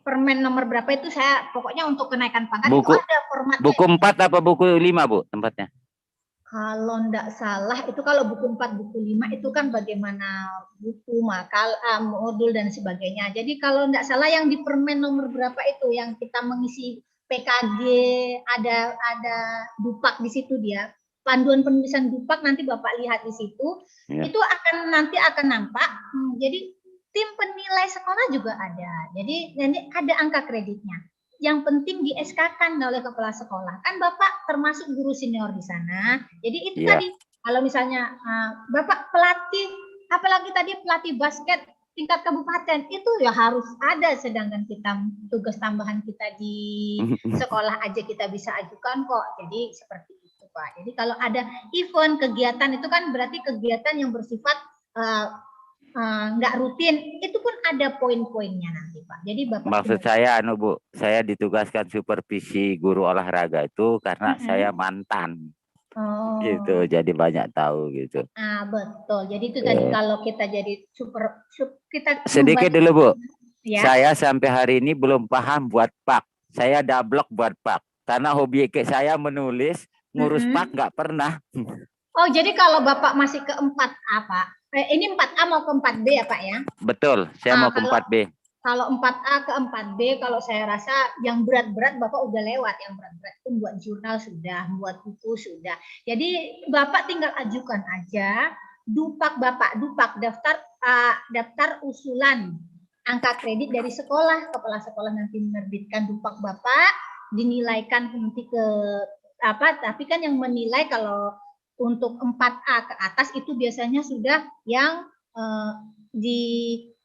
permen nomor berapa itu saya pokoknya untuk kenaikan pangkat itu ada formatnya. Buku 4 apa buku 5 Bu tempatnya? Kalau enggak salah itu kalau buku 4, buku 5 itu kan bagaimana buku, modul dan sebagainya. Jadi kalau enggak salah yang di permen nomor berapa itu yang kita mengisi PKG, ada Dupak di situ dia. Panduan penulisan Dupak nanti Bapak lihat di situ. Ya. Itu nanti akan nampak. Jadi tim penilai sekolah juga ada. Jadi ada angka kreditnya. Yang penting di SK-kan oleh kepala sekolah. Kan Bapak termasuk guru senior di sana. Jadi itu tadi, kalau misalnya Bapak pelatih, apalagi tadi pelatih basket tingkat kabupaten, itu ya harus ada. Sedangkan kita tugas tambahan kita di sekolah aja kita bisa ajukan kok. Jadi seperti itu Pak. Jadi kalau ada event, kegiatan, itu kan berarti kegiatan yang bersifat nggak rutin, itu pun ada poin-poinnya nanti Pak. Jadi Bapak maksud saya Bu, saya ditugaskan supervisi guru olahraga itu karena saya mantan. Gitu, jadi banyak tahu gitu. Betul. Jadi itu tadi kalau kita jadi kita sedikit dulu Bu. Ya. Saya sampai hari ini belum paham buat PAK. Saya dablok buat PAK karena hobi saya menulis, ngurus PAK nggak pernah. Oh, jadi kalau Bapak masih ke 4A Pak. Ini 4A mau ke 4B ya Pak ya? Betul, saya mau ke 4B. Kalau 4A ke 4B, kalau saya rasa yang berat-berat Bapak udah lewat. Yang berat-berat itu buat jurnal sudah, buat buku sudah. Jadi Bapak tinggal ajukan aja Dupak Bapak, Dupak daftar usulan angka kredit dari sekolah. Kepala sekolah nanti menerbitkan Dupak Bapak, dinilaikan nanti ke tapi kan yang menilai kalau untuk 4A ke atas itu biasanya sudah yang di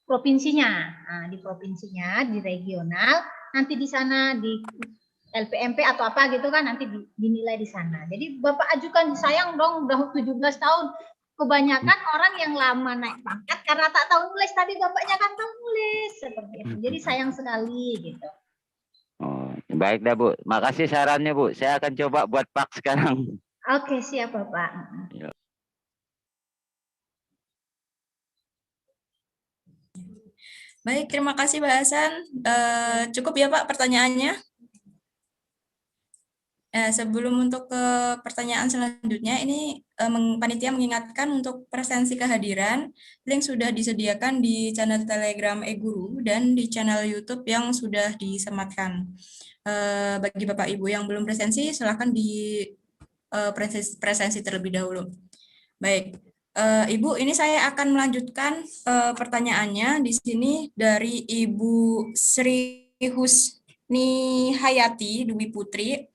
provinsinya. Nah, di provinsinya, di regional, nanti di sana di LPMP atau apa gitu kan nanti dinilai di sana. Jadi Bapak ajukan, sayang dong udah 17 tahun kebanyakan orang yang lama naik pangkat karena tak tahu nulis, tapi bapaknya kan tahu nulis seperti itu. Jadi sayang sekali gitu. Oh, baik dah Bu. Makasih sarannya Bu. Saya akan coba buat pak sekarang. Oke, siap Bapak. Baik, terima kasih Pak Hasan. Cukup ya Pak pertanyaannya. Sebelum untuk ke pertanyaan selanjutnya, ini panitia mengingatkan untuk presensi kehadiran, link sudah disediakan di channel Telegram e-Guru dan di channel YouTube yang sudah disematkan. Bagi Bapak Ibu yang belum presensi, silakan di presensi terlebih dahulu. Baik, Ibu, ini saya akan melanjutkan pertanyaannya di sini dari Ibu Sri Husni Hayati Dwi Putri.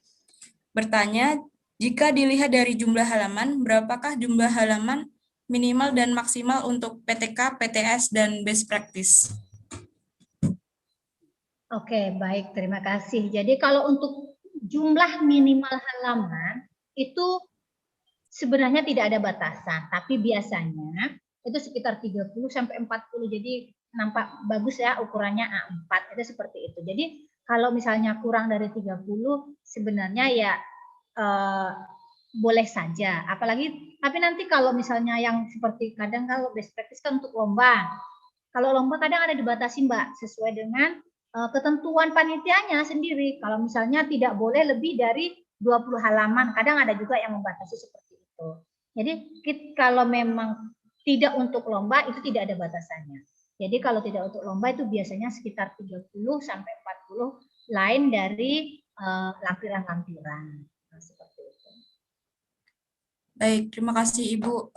Bertanya, jika dilihat dari jumlah halaman, berapakah jumlah halaman minimal dan maksimal untuk PTK, PTS, dan best practice? Oke, baik, terima kasih. Jadi kalau untuk jumlah minimal halaman itu sebenarnya tidak ada batasan, tapi biasanya itu sekitar 30 sampai 40. Jadi nampak bagus ya ukurannya A4, itu seperti itu. Jadi kalau misalnya kurang dari 30 sebenarnya ya boleh saja. Apalagi tapi nanti kalau misalnya yang seperti kadang kalau best practice kan untuk lomba. Kalau lomba kadang ada dibatasi Mbak sesuai dengan ketentuan panitianya sendiri. Kalau misalnya tidak boleh lebih dari 20 halaman, kadang ada juga yang membatasi seperti itu. Jadi kalau memang tidak untuk lomba itu tidak ada batasannya. Jadi kalau tidak untuk lomba itu biasanya sekitar 30 sampai 40 lain dari lampiran-lampiran. Nah, seperti itu. Baik, terima kasih Ibu.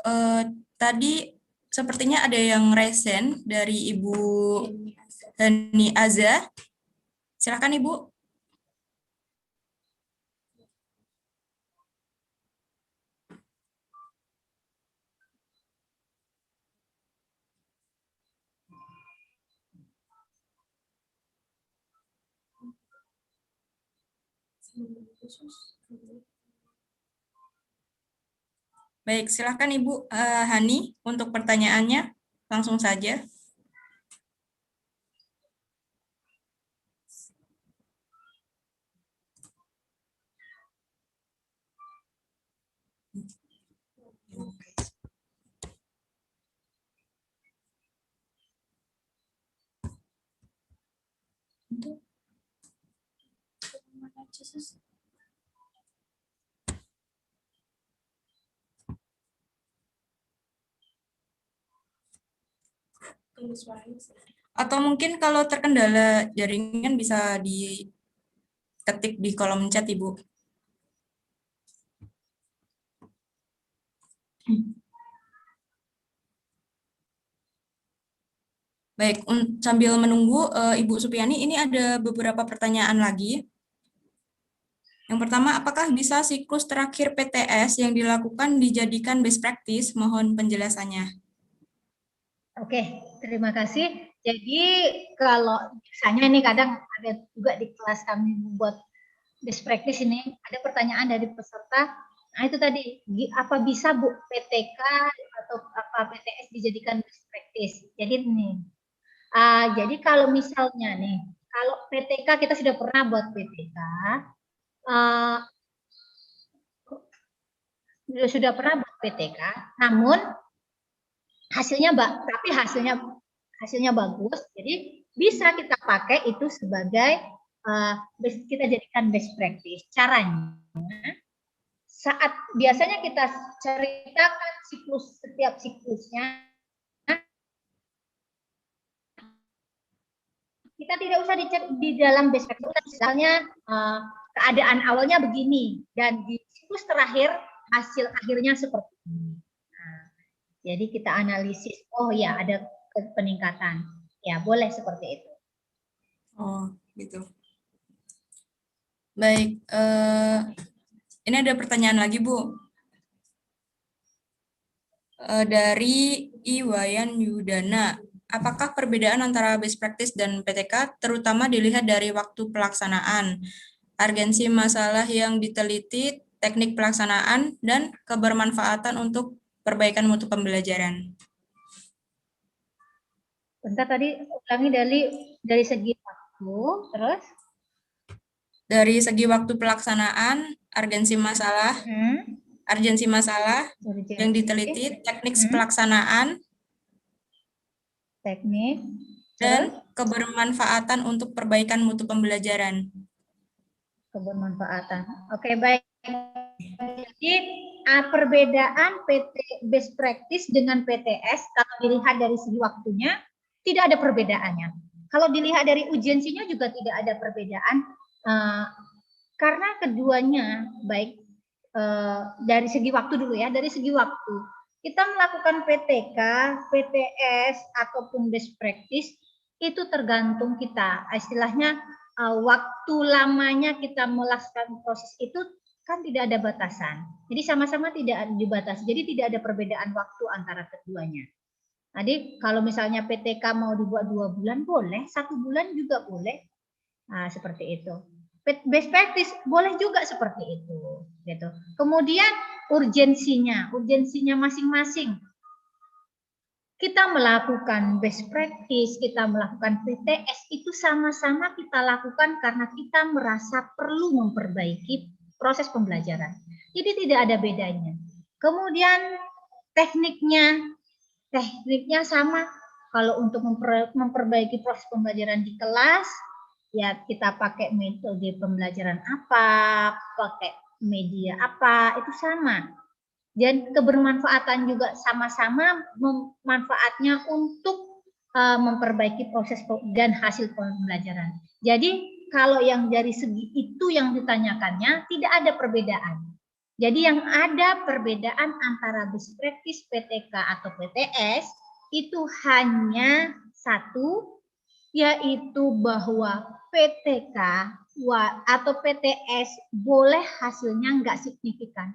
Tadi sepertinya ada yang resen dari Ibu Hani Aza. Silakan Ibu. Baik, silakan Ibu Hani untuk pertanyaannya. Langsung saja. Atau mungkin kalau terkendala jaringan bisa diketik di kolom chat Ibu. Baik, sambil menunggu Ibu Supiani, ini ada beberapa pertanyaan lagi. Yang pertama, apakah bisa siklus terakhir PTS yang dilakukan dijadikan best practice? Mohon penjelasannya. Oke, terima kasih. Jadi kalau misalnya ini kadang ada juga di kelas kami membuat best practice ini, ada pertanyaan dari peserta, nah itu tadi, apa bisa Bu PTK atau apa PTS dijadikan best practice? Jadi ini, jadi kalau misalnya nih, kalau PTK kita sudah pernah buat PTK, sudah pernah buat PTK, namun hasilnya bagus, jadi bisa kita pakai itu sebagai kita jadikan best practice. Caranya, saat biasanya kita ceritakan setiap siklusnya, kita tidak usah di dalam best practice. Misalnya keadaan awalnya begini dan di siklus terakhir hasil akhirnya seperti ini. Jadi kita analisis, oh ya ada peningkatan, ya boleh seperti itu. Oh gitu. Baik, ini ada pertanyaan lagi Bu. Dari Iwayan Yudana, apakah perbedaan antara best practice dan PTK terutama dilihat dari waktu pelaksanaan, urgensi masalah yang diteliti, teknik pelaksanaan, dan kebermanfaatan untuk perbaikan mutu pembelajaran. Bentar, tadi ulangi dari segi waktu, terus Dari segi waktu pelaksanaan, urgensi masalah yang diteliti, teknik pelaksanaan, teknik, dan kebermanfaatan untuk perbaikan mutu pembelajaran. kebermanfaatan. Oke, baik. Jadi perbedaan best practice dengan PTS kalau dilihat dari segi waktunya tidak ada perbedaannya. Kalau dilihat dari urgensinya juga tidak ada perbedaan karena keduanya baik dari segi waktu dulu ya, dari segi waktu kita melakukan PTK, PTS ataupun best practice itu tergantung kita. Istilahnya waktu lamanya kita melaksanakan proses itu kan tidak ada batasan. Jadi sama-sama tidak dibatasi. Jadi tidak ada perbedaan waktu antara keduanya. Jadi kalau misalnya PTK mau dibuat 2 bulan boleh, 1 bulan juga boleh. Nah, seperti itu. Best practice boleh juga seperti itu, gitu. Kemudian urgensinya masing-masing. Kita melakukan best practice, kita melakukan PTS itu sama-sama kita lakukan karena kita merasa perlu memperbaiki proses pembelajaran. Jadi tidak ada bedanya. Kemudian tekniknya sama. Kalau untuk memperbaiki proses pembelajaran di kelas, ya kita pakai metode pembelajaran apa, pakai media apa, itu sama. Dan kebermanfaatan juga sama-sama manfaatnya untuk memperbaiki proses dan hasil pembelajaran. Jadi kalau yang dari segi itu yang ditanyakannya tidak ada perbedaan. Jadi yang ada perbedaan antara best practice PTK atau PTS itu hanya satu, yaitu bahwa PTK atau PTS boleh hasilnya nggak signifikan.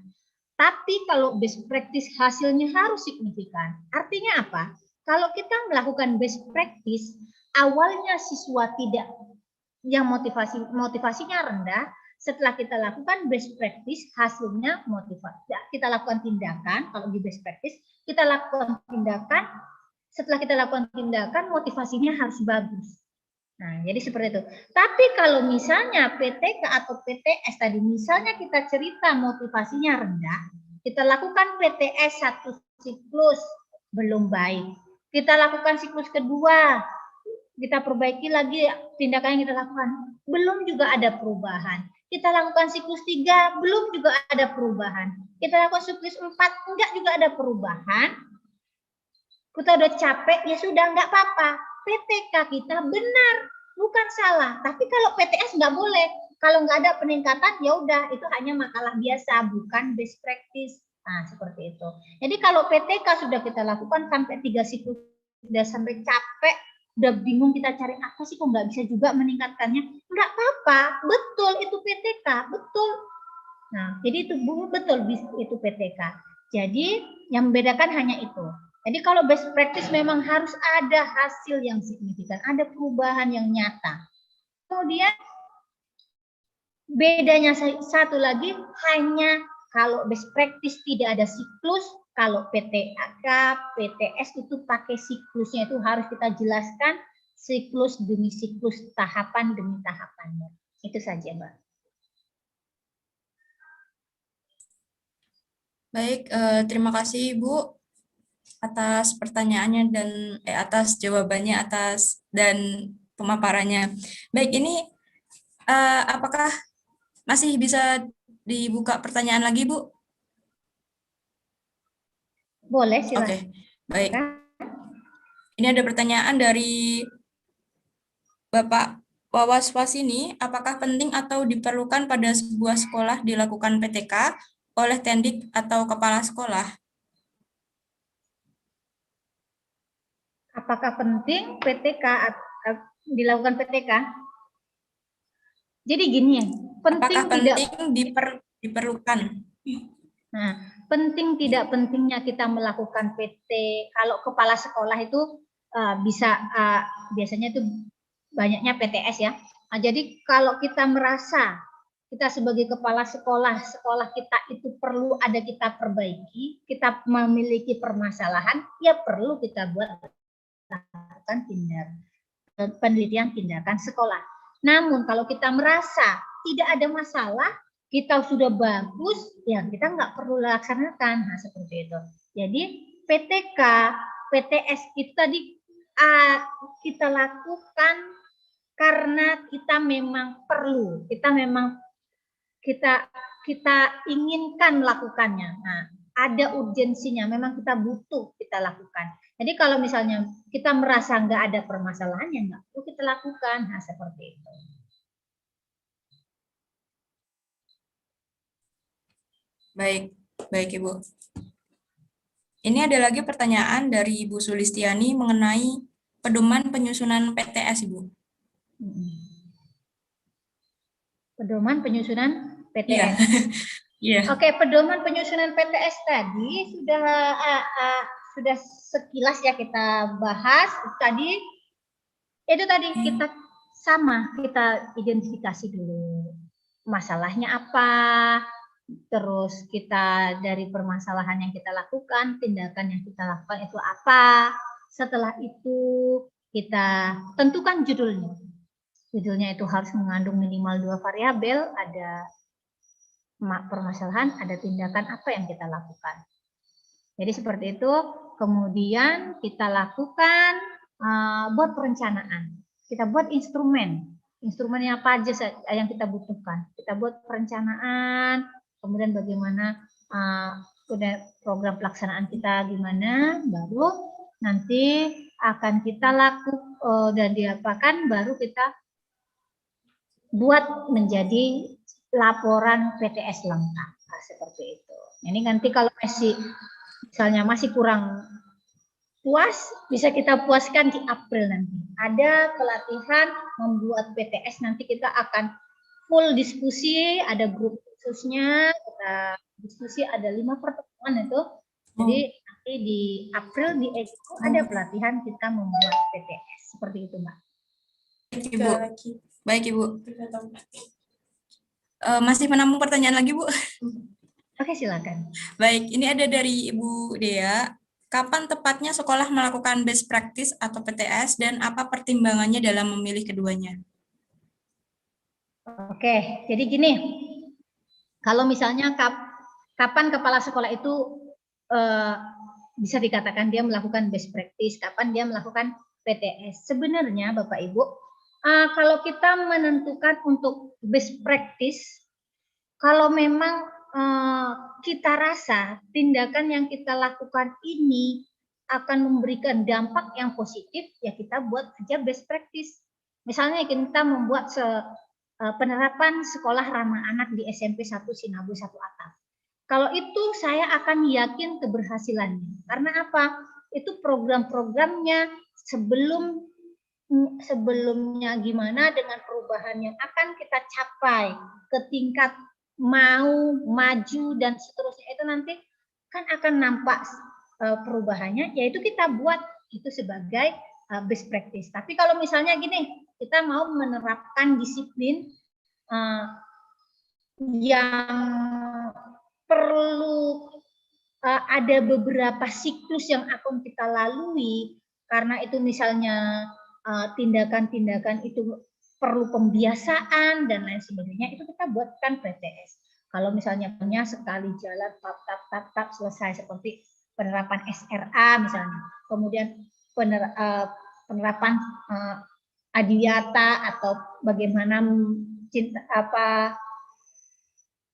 Tapi kalau best practice hasilnya harus signifikan. Artinya apa? Kalau kita melakukan best practice, awalnya siswa tidak yang motivasinya rendah, setelah kita lakukan best practice hasilnya motivasi. Kita lakukan tindakan, kalau di best practice kita lakukan tindakan, setelah kita lakukan tindakan motivasinya harus bagus. Nah, jadi seperti itu. Tapi kalau misalnya PTK atau PTS tadi, misalnya kita cerita motivasinya rendah, kita lakukan PTS 1 siklus, belum baik. Kita lakukan siklus kedua, kita perbaiki lagi tindakan yang kita lakukan, belum juga ada perubahan. Kita lakukan siklus 3, belum juga ada perubahan. Kita lakukan siklus 4, enggak juga ada perubahan. Kita udah capek, ya sudah, enggak apa-apa. PTK kita benar, bukan salah. Tapi kalau PTS nggak boleh. Kalau nggak ada peningkatan, ya udah, itu hanya makalah biasa, bukan best practice. Nah, seperti itu. Jadi kalau PTK sudah kita lakukan sampai 3 siklus, sudah sampai capek, udah bingung kita cari apa sih, kok nggak bisa juga meningkatkannya. Nggak apa-apa, betul itu PTK, betul. Nah, jadi itu betul itu PTK. Jadi yang membedakan hanya itu. Jadi kalau best practice memang harus ada hasil yang signifikan, ada perubahan yang nyata. Kemudian bedanya satu lagi, hanya kalau best practice tidak ada siklus, kalau PTK, PTS itu pakai siklusnya, itu harus kita jelaskan siklus demi siklus, tahapan demi tahapannya. Itu saja, Mbak. Baik, terima kasih Ibu atas pertanyaannya dan atas jawabannya dan pemaparannya. Baik, ini apakah masih bisa dibuka pertanyaan lagi, Bu? Boleh, silakan. Oke, baik. Ini ada pertanyaan dari Bapak Wawaswasini, apakah penting atau diperlukan pada sebuah sekolah dilakukan PTK oleh tendik atau kepala sekolah? Apakah penting PTK dilakukan PTK? Jadi gini ya, diperlukan? Nah, penting tidak pentingnya kita melakukan PT, kalau kepala sekolah itu biasanya itu banyaknya PTS ya. Nah, jadi kalau kita merasa kita sebagai kepala sekolah, sekolah kita itu perlu ada kita perbaiki, kita memiliki permasalahan, ya perlu kita buat penelitian tindakan sekolah. Namun kalau kita merasa tidak ada masalah, kita sudah bagus, ya kita nggak perlu laksanakan. Nah, seperti itu. Jadi PTK, PTS itu tadi kita lakukan karena kita memang perlu, kita inginkan melakukannya. Nah, ada urgensinya, memang kita butuh kita lakukan. Jadi kalau misalnya kita merasa nggak ada permasalahan, ya nggak perlu kita lakukan. Nah, seperti itu. Baik Ibu. Ini ada lagi pertanyaan dari Ibu Sulistiani mengenai pedoman penyusunan PTS, Ibu. Pedoman penyusunan PTS. Iya. Oke, pedoman penyusunan PTS tadi sudah sekilas ya kita bahas. Tadi kita identifikasi dulu masalahnya apa, terus kita dari permasalahan yang kita lakukan, tindakan yang kita lakukan itu apa. Setelah itu kita tentukan judulnya. Judulnya itu harus mengandung minimal 2 variabel, ada permasalahan, ada tindakan apa yang kita lakukan. Jadi seperti itu. Kemudian kita lakukan buat perencanaan. Kita buat instrumennya apa aja yang kita butuhkan. Kita buat perencanaan, kemudian bagaimana program pelaksanaan kita gimana, baru nanti akan kita lakukan dan diapakan, baru kita buat menjadi laporan PTS lengkap. Nah, seperti itu. Ini nanti kalau misalnya masih kurang puas, bisa kita puaskan di April nanti. Ada pelatihan membuat PTS, nanti kita akan full diskusi, ada grup khususnya, kita diskusi, ada 5 pertemuan itu. Jadi nanti di April di EXPO ada pelatihan kita membuat PTS. Seperti itu, Mbak. Baik, Ibu. Masih menampung pertanyaan lagi, Bu? Oke, silakan. Baik, ini ada dari Ibu Dea. Kapan tepatnya sekolah melakukan best practice atau PTS dan apa pertimbangannya dalam memilih keduanya? Oke, jadi gini. Kalau misalnya kapan kepala sekolah itu bisa dikatakan dia melakukan best practice, kapan dia melakukan PTS. Sebenarnya Bapak Ibu, kalau kita menentukan untuk best practice, kalau memang kita rasa tindakan yang kita lakukan ini akan memberikan dampak yang positif, ya kita buat aja best practice. Misalnya kita membuat penerapan sekolah ramah anak di SMP 1 Sinabu 1 Atap. Kalau itu saya akan yakin keberhasilannya. Karena apa? Itu program-programnya sebelumnya gimana dengan perubahan yang akan kita capai ke tingkat mau, maju, dan seterusnya, itu nanti kan akan nampak perubahannya, yaitu kita buat itu sebagai best practice. Tapi kalau misalnya gini, kita mau menerapkan disiplin yang perlu ada beberapa siklus yang akan kita lalui, karena itu misalnya tindakan-tindakan itu perlu pembiasaan dan lain sebagainya, itu kita buatkan PTS. Kalau misalnya punya sekali jalan tap selesai, seperti penerapan SRA misalnya, kemudian penerapan adiwiyata atau bagaimana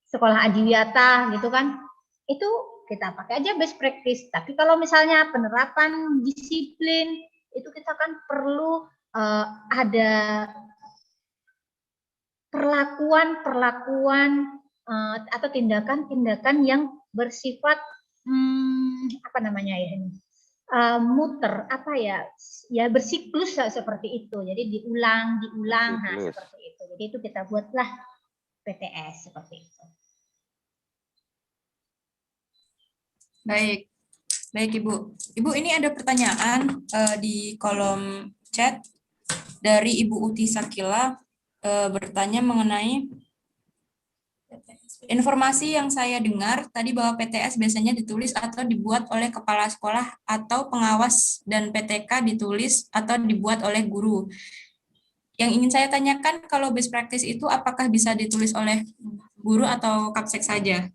sekolah adiwiyata gitu kan, itu kita pakai aja best practice. Tapi kalau misalnya penerapan disiplin, itu kita kan perlu ada perlakuan atau tindakan-tindakan yang bersifat muter, bersiklus seperti itu. Jadi diulang, nah seperti itu. Jadi itu kita buatlah PTS seperti itu. Baik Ibu. Ibu, ini ada pertanyaan di kolom chat dari Ibu Uti Sakila, bertanya mengenai Informasi yang saya dengar tadi bahwa PTS biasanya ditulis atau dibuat oleh kepala sekolah atau pengawas, dan PTK ditulis atau dibuat oleh guru. Yang ingin saya tanyakan, kalau best practice itu apakah bisa ditulis oleh guru atau kapsek saja?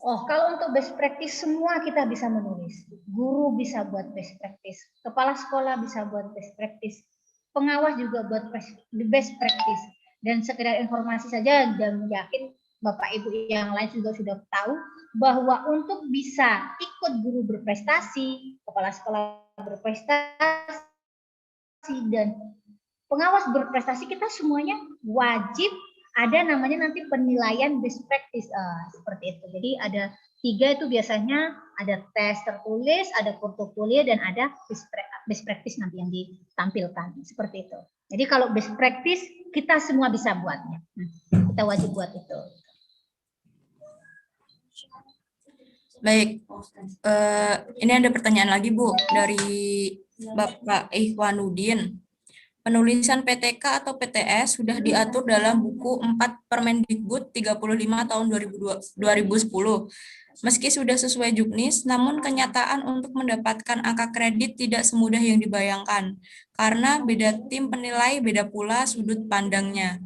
Oh, kalau untuk best practice semua kita bisa menulis. Guru bisa buat best practice, kepala sekolah bisa buat best practice, pengawas juga buat best practice. Dan sekedar informasi saja, dan yakin Bapak Ibu yang lain juga sudah tahu bahwa untuk bisa ikut guru berprestasi, kepala sekolah berprestasi, dan pengawas berprestasi, kita semuanya wajib ada namanya nanti penilaian best practice seperti itu. Jadi ada 3 itu biasanya, ada tes tertulis, ada portofolio, dan ada best practice nanti yang ditampilkan seperti itu. Jadi kalau best practice kita semua bisa buatnya, kita wajib buat itu. Baik, ini ada pertanyaan lagi Bu dari Bapak Ihwanuddin. Penulisan PTK atau PTS sudah diatur dalam buku 4 Permendikbud 35 tahun 2010. Meski sudah sesuai juknis, namun kenyataan untuk mendapatkan angka kredit tidak semudah yang dibayangkan, karena beda tim penilai, beda pula sudut pandangnya.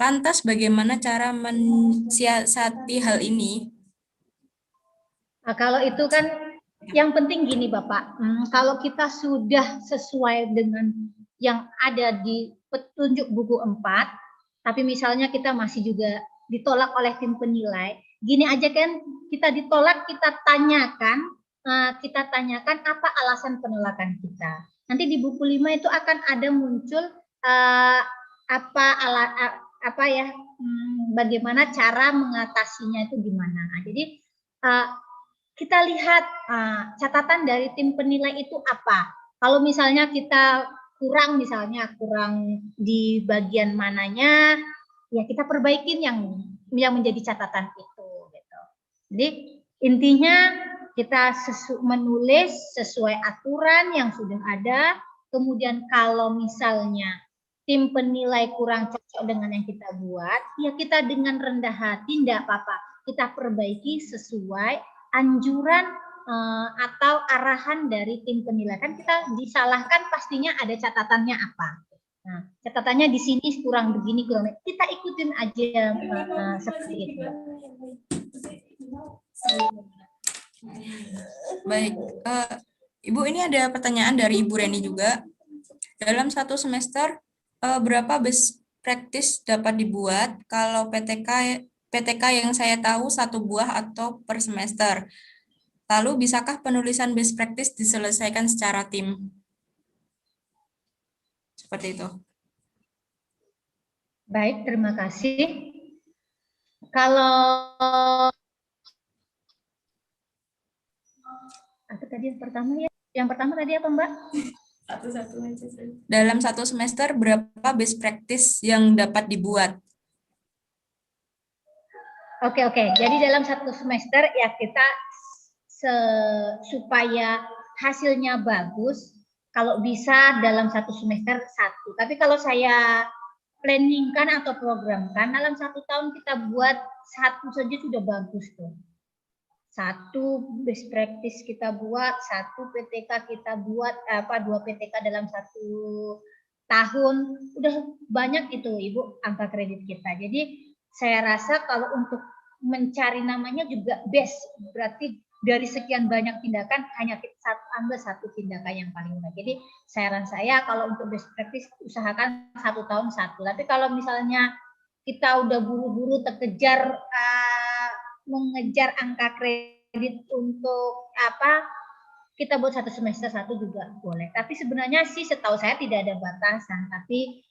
Lantas bagaimana cara mensiasati hal ini? Nah, kalau itu kan yang penting gini Bapak, kalau kita sudah sesuai dengan yang ada di petunjuk buku 4, tapi misalnya kita masih juga ditolak oleh tim penilai, gini aja kan, kita ditolak, kita tanyakan apa alasan penolakan kita. Nanti di buku 5 itu akan ada muncul bagaimana cara mengatasinya itu gimana. Nah, jadi kita lihat catatan dari tim penilai itu apa. Kalau misalnya kita kurang di bagian mananya, ya kita perbaikin yang menjadi catatan itu. Gitu. Jadi intinya kita menulis sesuai aturan yang sudah ada. Kemudian kalau misalnya tim penilai kurang cocok dengan yang kita buat, ya kita dengan rendah hati, tidak apa-apa, kita perbaiki sesuai anjuran atau arahan dari tim penilai. Kan kita disalahkan pastinya ada catatannya apa. Nah, catatannya di sini kurang begini, kurang begini. Kita ikutin aja seperti itu. Baik, Ibu, ini ada pertanyaan dari Ibu Reni juga. Dalam satu semester, berapa best practice dapat dibuat? Kalau PTK yang saya tahu 1 buah atau per semester. Lalu bisakah penulisan best practice diselesaikan secara tim? Seperti itu. Baik, terima kasih. Kalau apa tadi yang pertama ya? Yang pertama tadi apa Mbak? Dalam satu semester berapa best practice yang dapat dibuat? Oke. Jadi dalam satu semester ya kita supaya hasilnya bagus, kalau bisa dalam satu semester 1. Tapi kalau saya planningkan atau programkan, dalam 1 tahun kita buat 1 saja sudah bagus tuh. 1 best practice kita buat, 1 PTK kita buat, 2 PTK dalam 1 tahun, udah banyak itu Ibu angka kredit kita. Jadi saya rasa kalau untuk mencari namanya juga best, berarti dari sekian banyak tindakan hanya kita ambil 1 tindakan yang paling baik. Jadi saran saya kalau untuk best practice usahakan 1 tahun 1. Tapi kalau misalnya kita udah buru-buru terkejar mengejar angka kredit untuk kita buat 1 semester 1 juga boleh. Tapi sebenarnya sih setahu saya tidak ada batasan. Tapi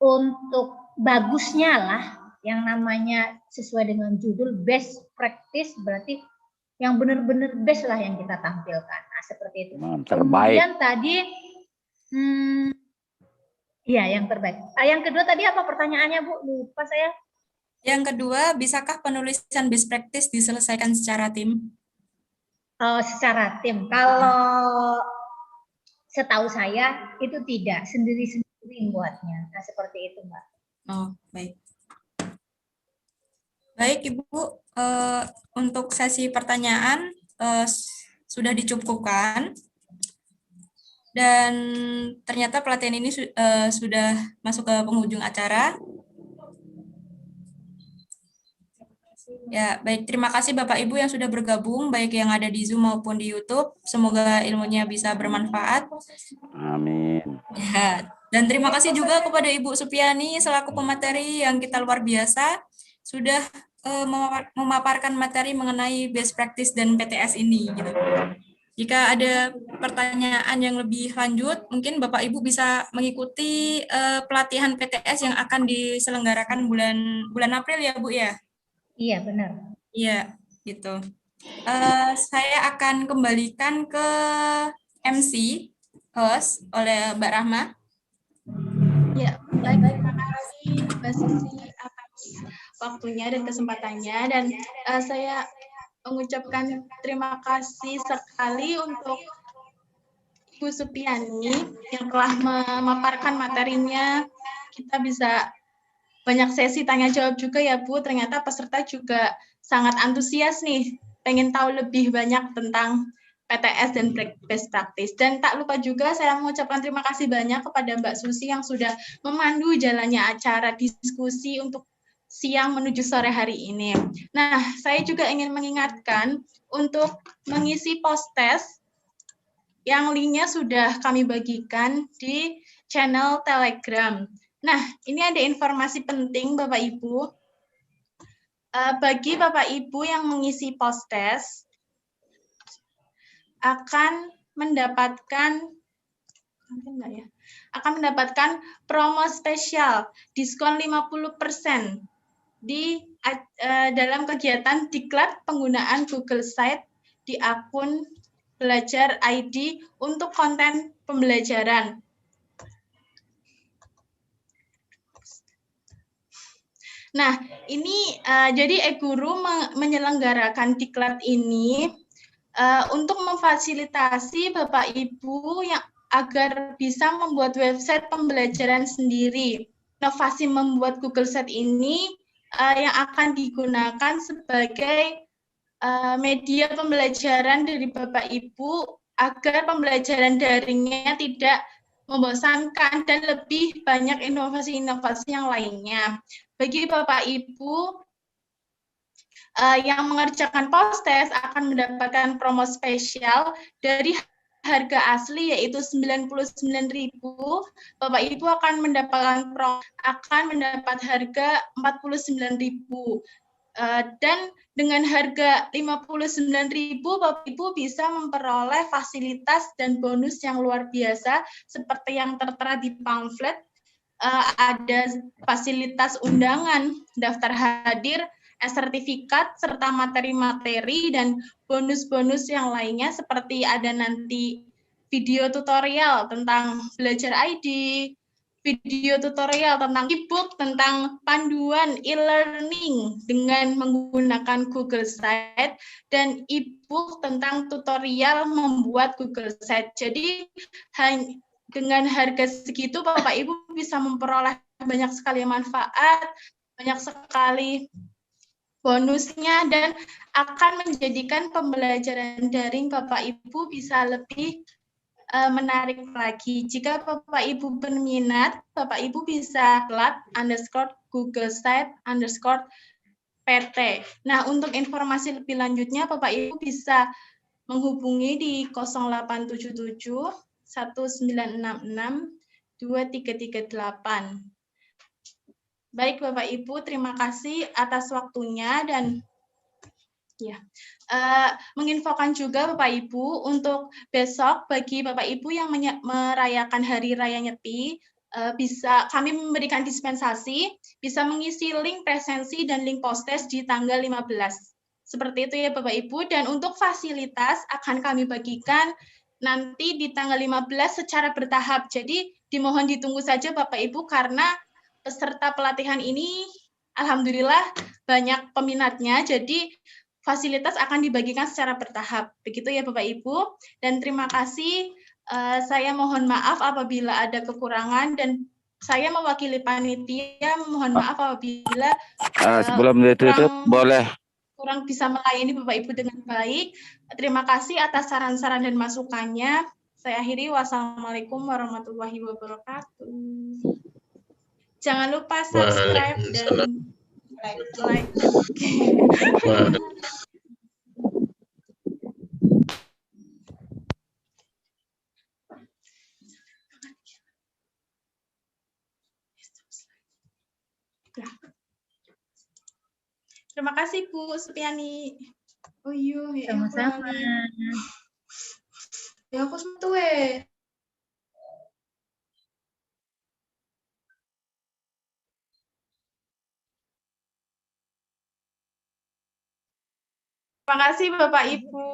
untuk bagusnya lah yang namanya sesuai dengan judul best practice, berarti yang benar-benar best lah yang kita tampilkan. Nah, seperti itu. Terbaik. Kemudian tadi, ya yang terbaik. Yang kedua tadi apa pertanyaannya Bu? Lupa saya. Yang kedua, bisakah penulisan best practice diselesaikan secara tim? Secara tim. Kalau setahu saya itu tidak, sendiri-sendiri buatnya. Nah, seperti itu Mbak. Oh, baik. Baik Ibu, untuk sesi pertanyaan sudah dicukupkan. Dan ternyata pelatihan ini sudah masuk ke penghujung acara. Ya, baik. Terima kasih Bapak Ibu yang sudah bergabung, baik yang ada di Zoom maupun di YouTube. Semoga ilmunya bisa bermanfaat. Amin. Ya, dan terima kasih juga kepada Ibu Supiani selaku pemateri yang kita luar biasa sudah memaparkan materi mengenai best practice dan PTS ini. Gitu. Jika ada pertanyaan yang lebih lanjut, mungkin Bapak Ibu bisa mengikuti pelatihan PTS yang akan diselenggarakan bulan April ya Bu ya? Iya, benar. Iya, gitu. Saya akan kembalikan ke MC, host oleh Mbak Rahma. Ya, baik. Terima kasih Mbak Susi atas waktunya dan kesempatannya. Dan saya mengucapkan terima kasih sekali untuk Ibu Supiani yang telah memaparkan materinya. Kita bisa banyak sesi tanya jawab juga ya Bu. Ternyata peserta juga sangat antusias nih, pengen tahu lebih banyak tentang PTS dan best practice. Dan tak lupa juga saya mengucapkan terima kasih banyak kepada Mbak Susi yang sudah memandu jalannya acara diskusi untuk siang menuju sore hari ini. Nah, saya juga ingin mengingatkan untuk mengisi post-test yang linknya sudah kami bagikan di channel Telegram. Nah, ini ada informasi penting Bapak Ibu. Bagi Bapak Ibu yang mengisi post-test, akan mendapatkan promo spesial, diskon 50% di dalam kegiatan diklat penggunaan Google Site di akun Belajar ID untuk konten pembelajaran. Nah, ini jadi eGuru menyelenggarakan diklat ini untuk memfasilitasi Bapak Ibu yang agar bisa membuat website pembelajaran sendiri. Inovasi membuat Google Site ini yang akan digunakan sebagai media pembelajaran dari Bapak Ibu agar pembelajaran daringnya tidak membosankan dan lebih banyak inovasi-inovasi yang lainnya. Bagi Bapak Ibu yang mengerjakan post-test akan mendapatkan promo spesial dari harga asli yaitu 99.000, Bapak Ibu akan mendapat harga 49.000. Dan dengan harga 59.000, Bapak Ibu bisa memperoleh fasilitas dan bonus yang luar biasa seperti yang tertera di pamflet. Ada fasilitas undangan, daftar hadir, sertifikat, serta materi-materi dan bonus-bonus yang lainnya seperti ada nanti video tutorial tentang Belajar ID, video tutorial tentang e-book, tentang panduan e-learning dengan menggunakan Google Site, dan e-book tentang tutorial membuat Google Site. Jadi dengan harga segitu Bapak Ibu bisa memperoleh banyak sekali manfaat, banyak sekali bonusnya, dan akan menjadikan pembelajaran daring Bapak Ibu bisa lebih menarik lagi. Jika Bapak Ibu berminat, Bapak Ibu bisa @Google Site_PT. Nah, untuk informasi lebih lanjutnya Bapak Ibu bisa menghubungi di 0877 1966 2338. Baik Bapak Ibu, terima kasih atas waktunya dan menginfokan juga Bapak Ibu untuk besok bagi Bapak Ibu yang merayakan Hari Raya Nyepi, kami memberikan dispensasi, bisa mengisi link presensi dan link post-test di tanggal 15. Seperti itu ya Bapak Ibu, dan untuk fasilitas akan kami bagikan nanti di tanggal 15 secara bertahap. Jadi dimohon ditunggu saja Bapak Ibu karena peserta pelatihan ini alhamdulillah banyak peminatnya. Jadi fasilitas akan dibagikan secara bertahap. Begitu ya Bapak Ibu. Dan terima kasih. Saya mohon maaf apabila ada kekurangan dan saya mewakili panitia, mohon maaf apabila Sebelum ditutup, boleh. kurang bisa melayani Bapak Ibu dengan baik. Terima kasih atas saran-saran dan masukannya. Saya akhiri, wassalamualaikum warahmatullahi wabarakatuh. Jangan lupa subscribe dan like. Terima kasih Bu Supiani. Oh iya, Sama-sama. Ya aku semua eh. Terima kasih Bapak Ibu.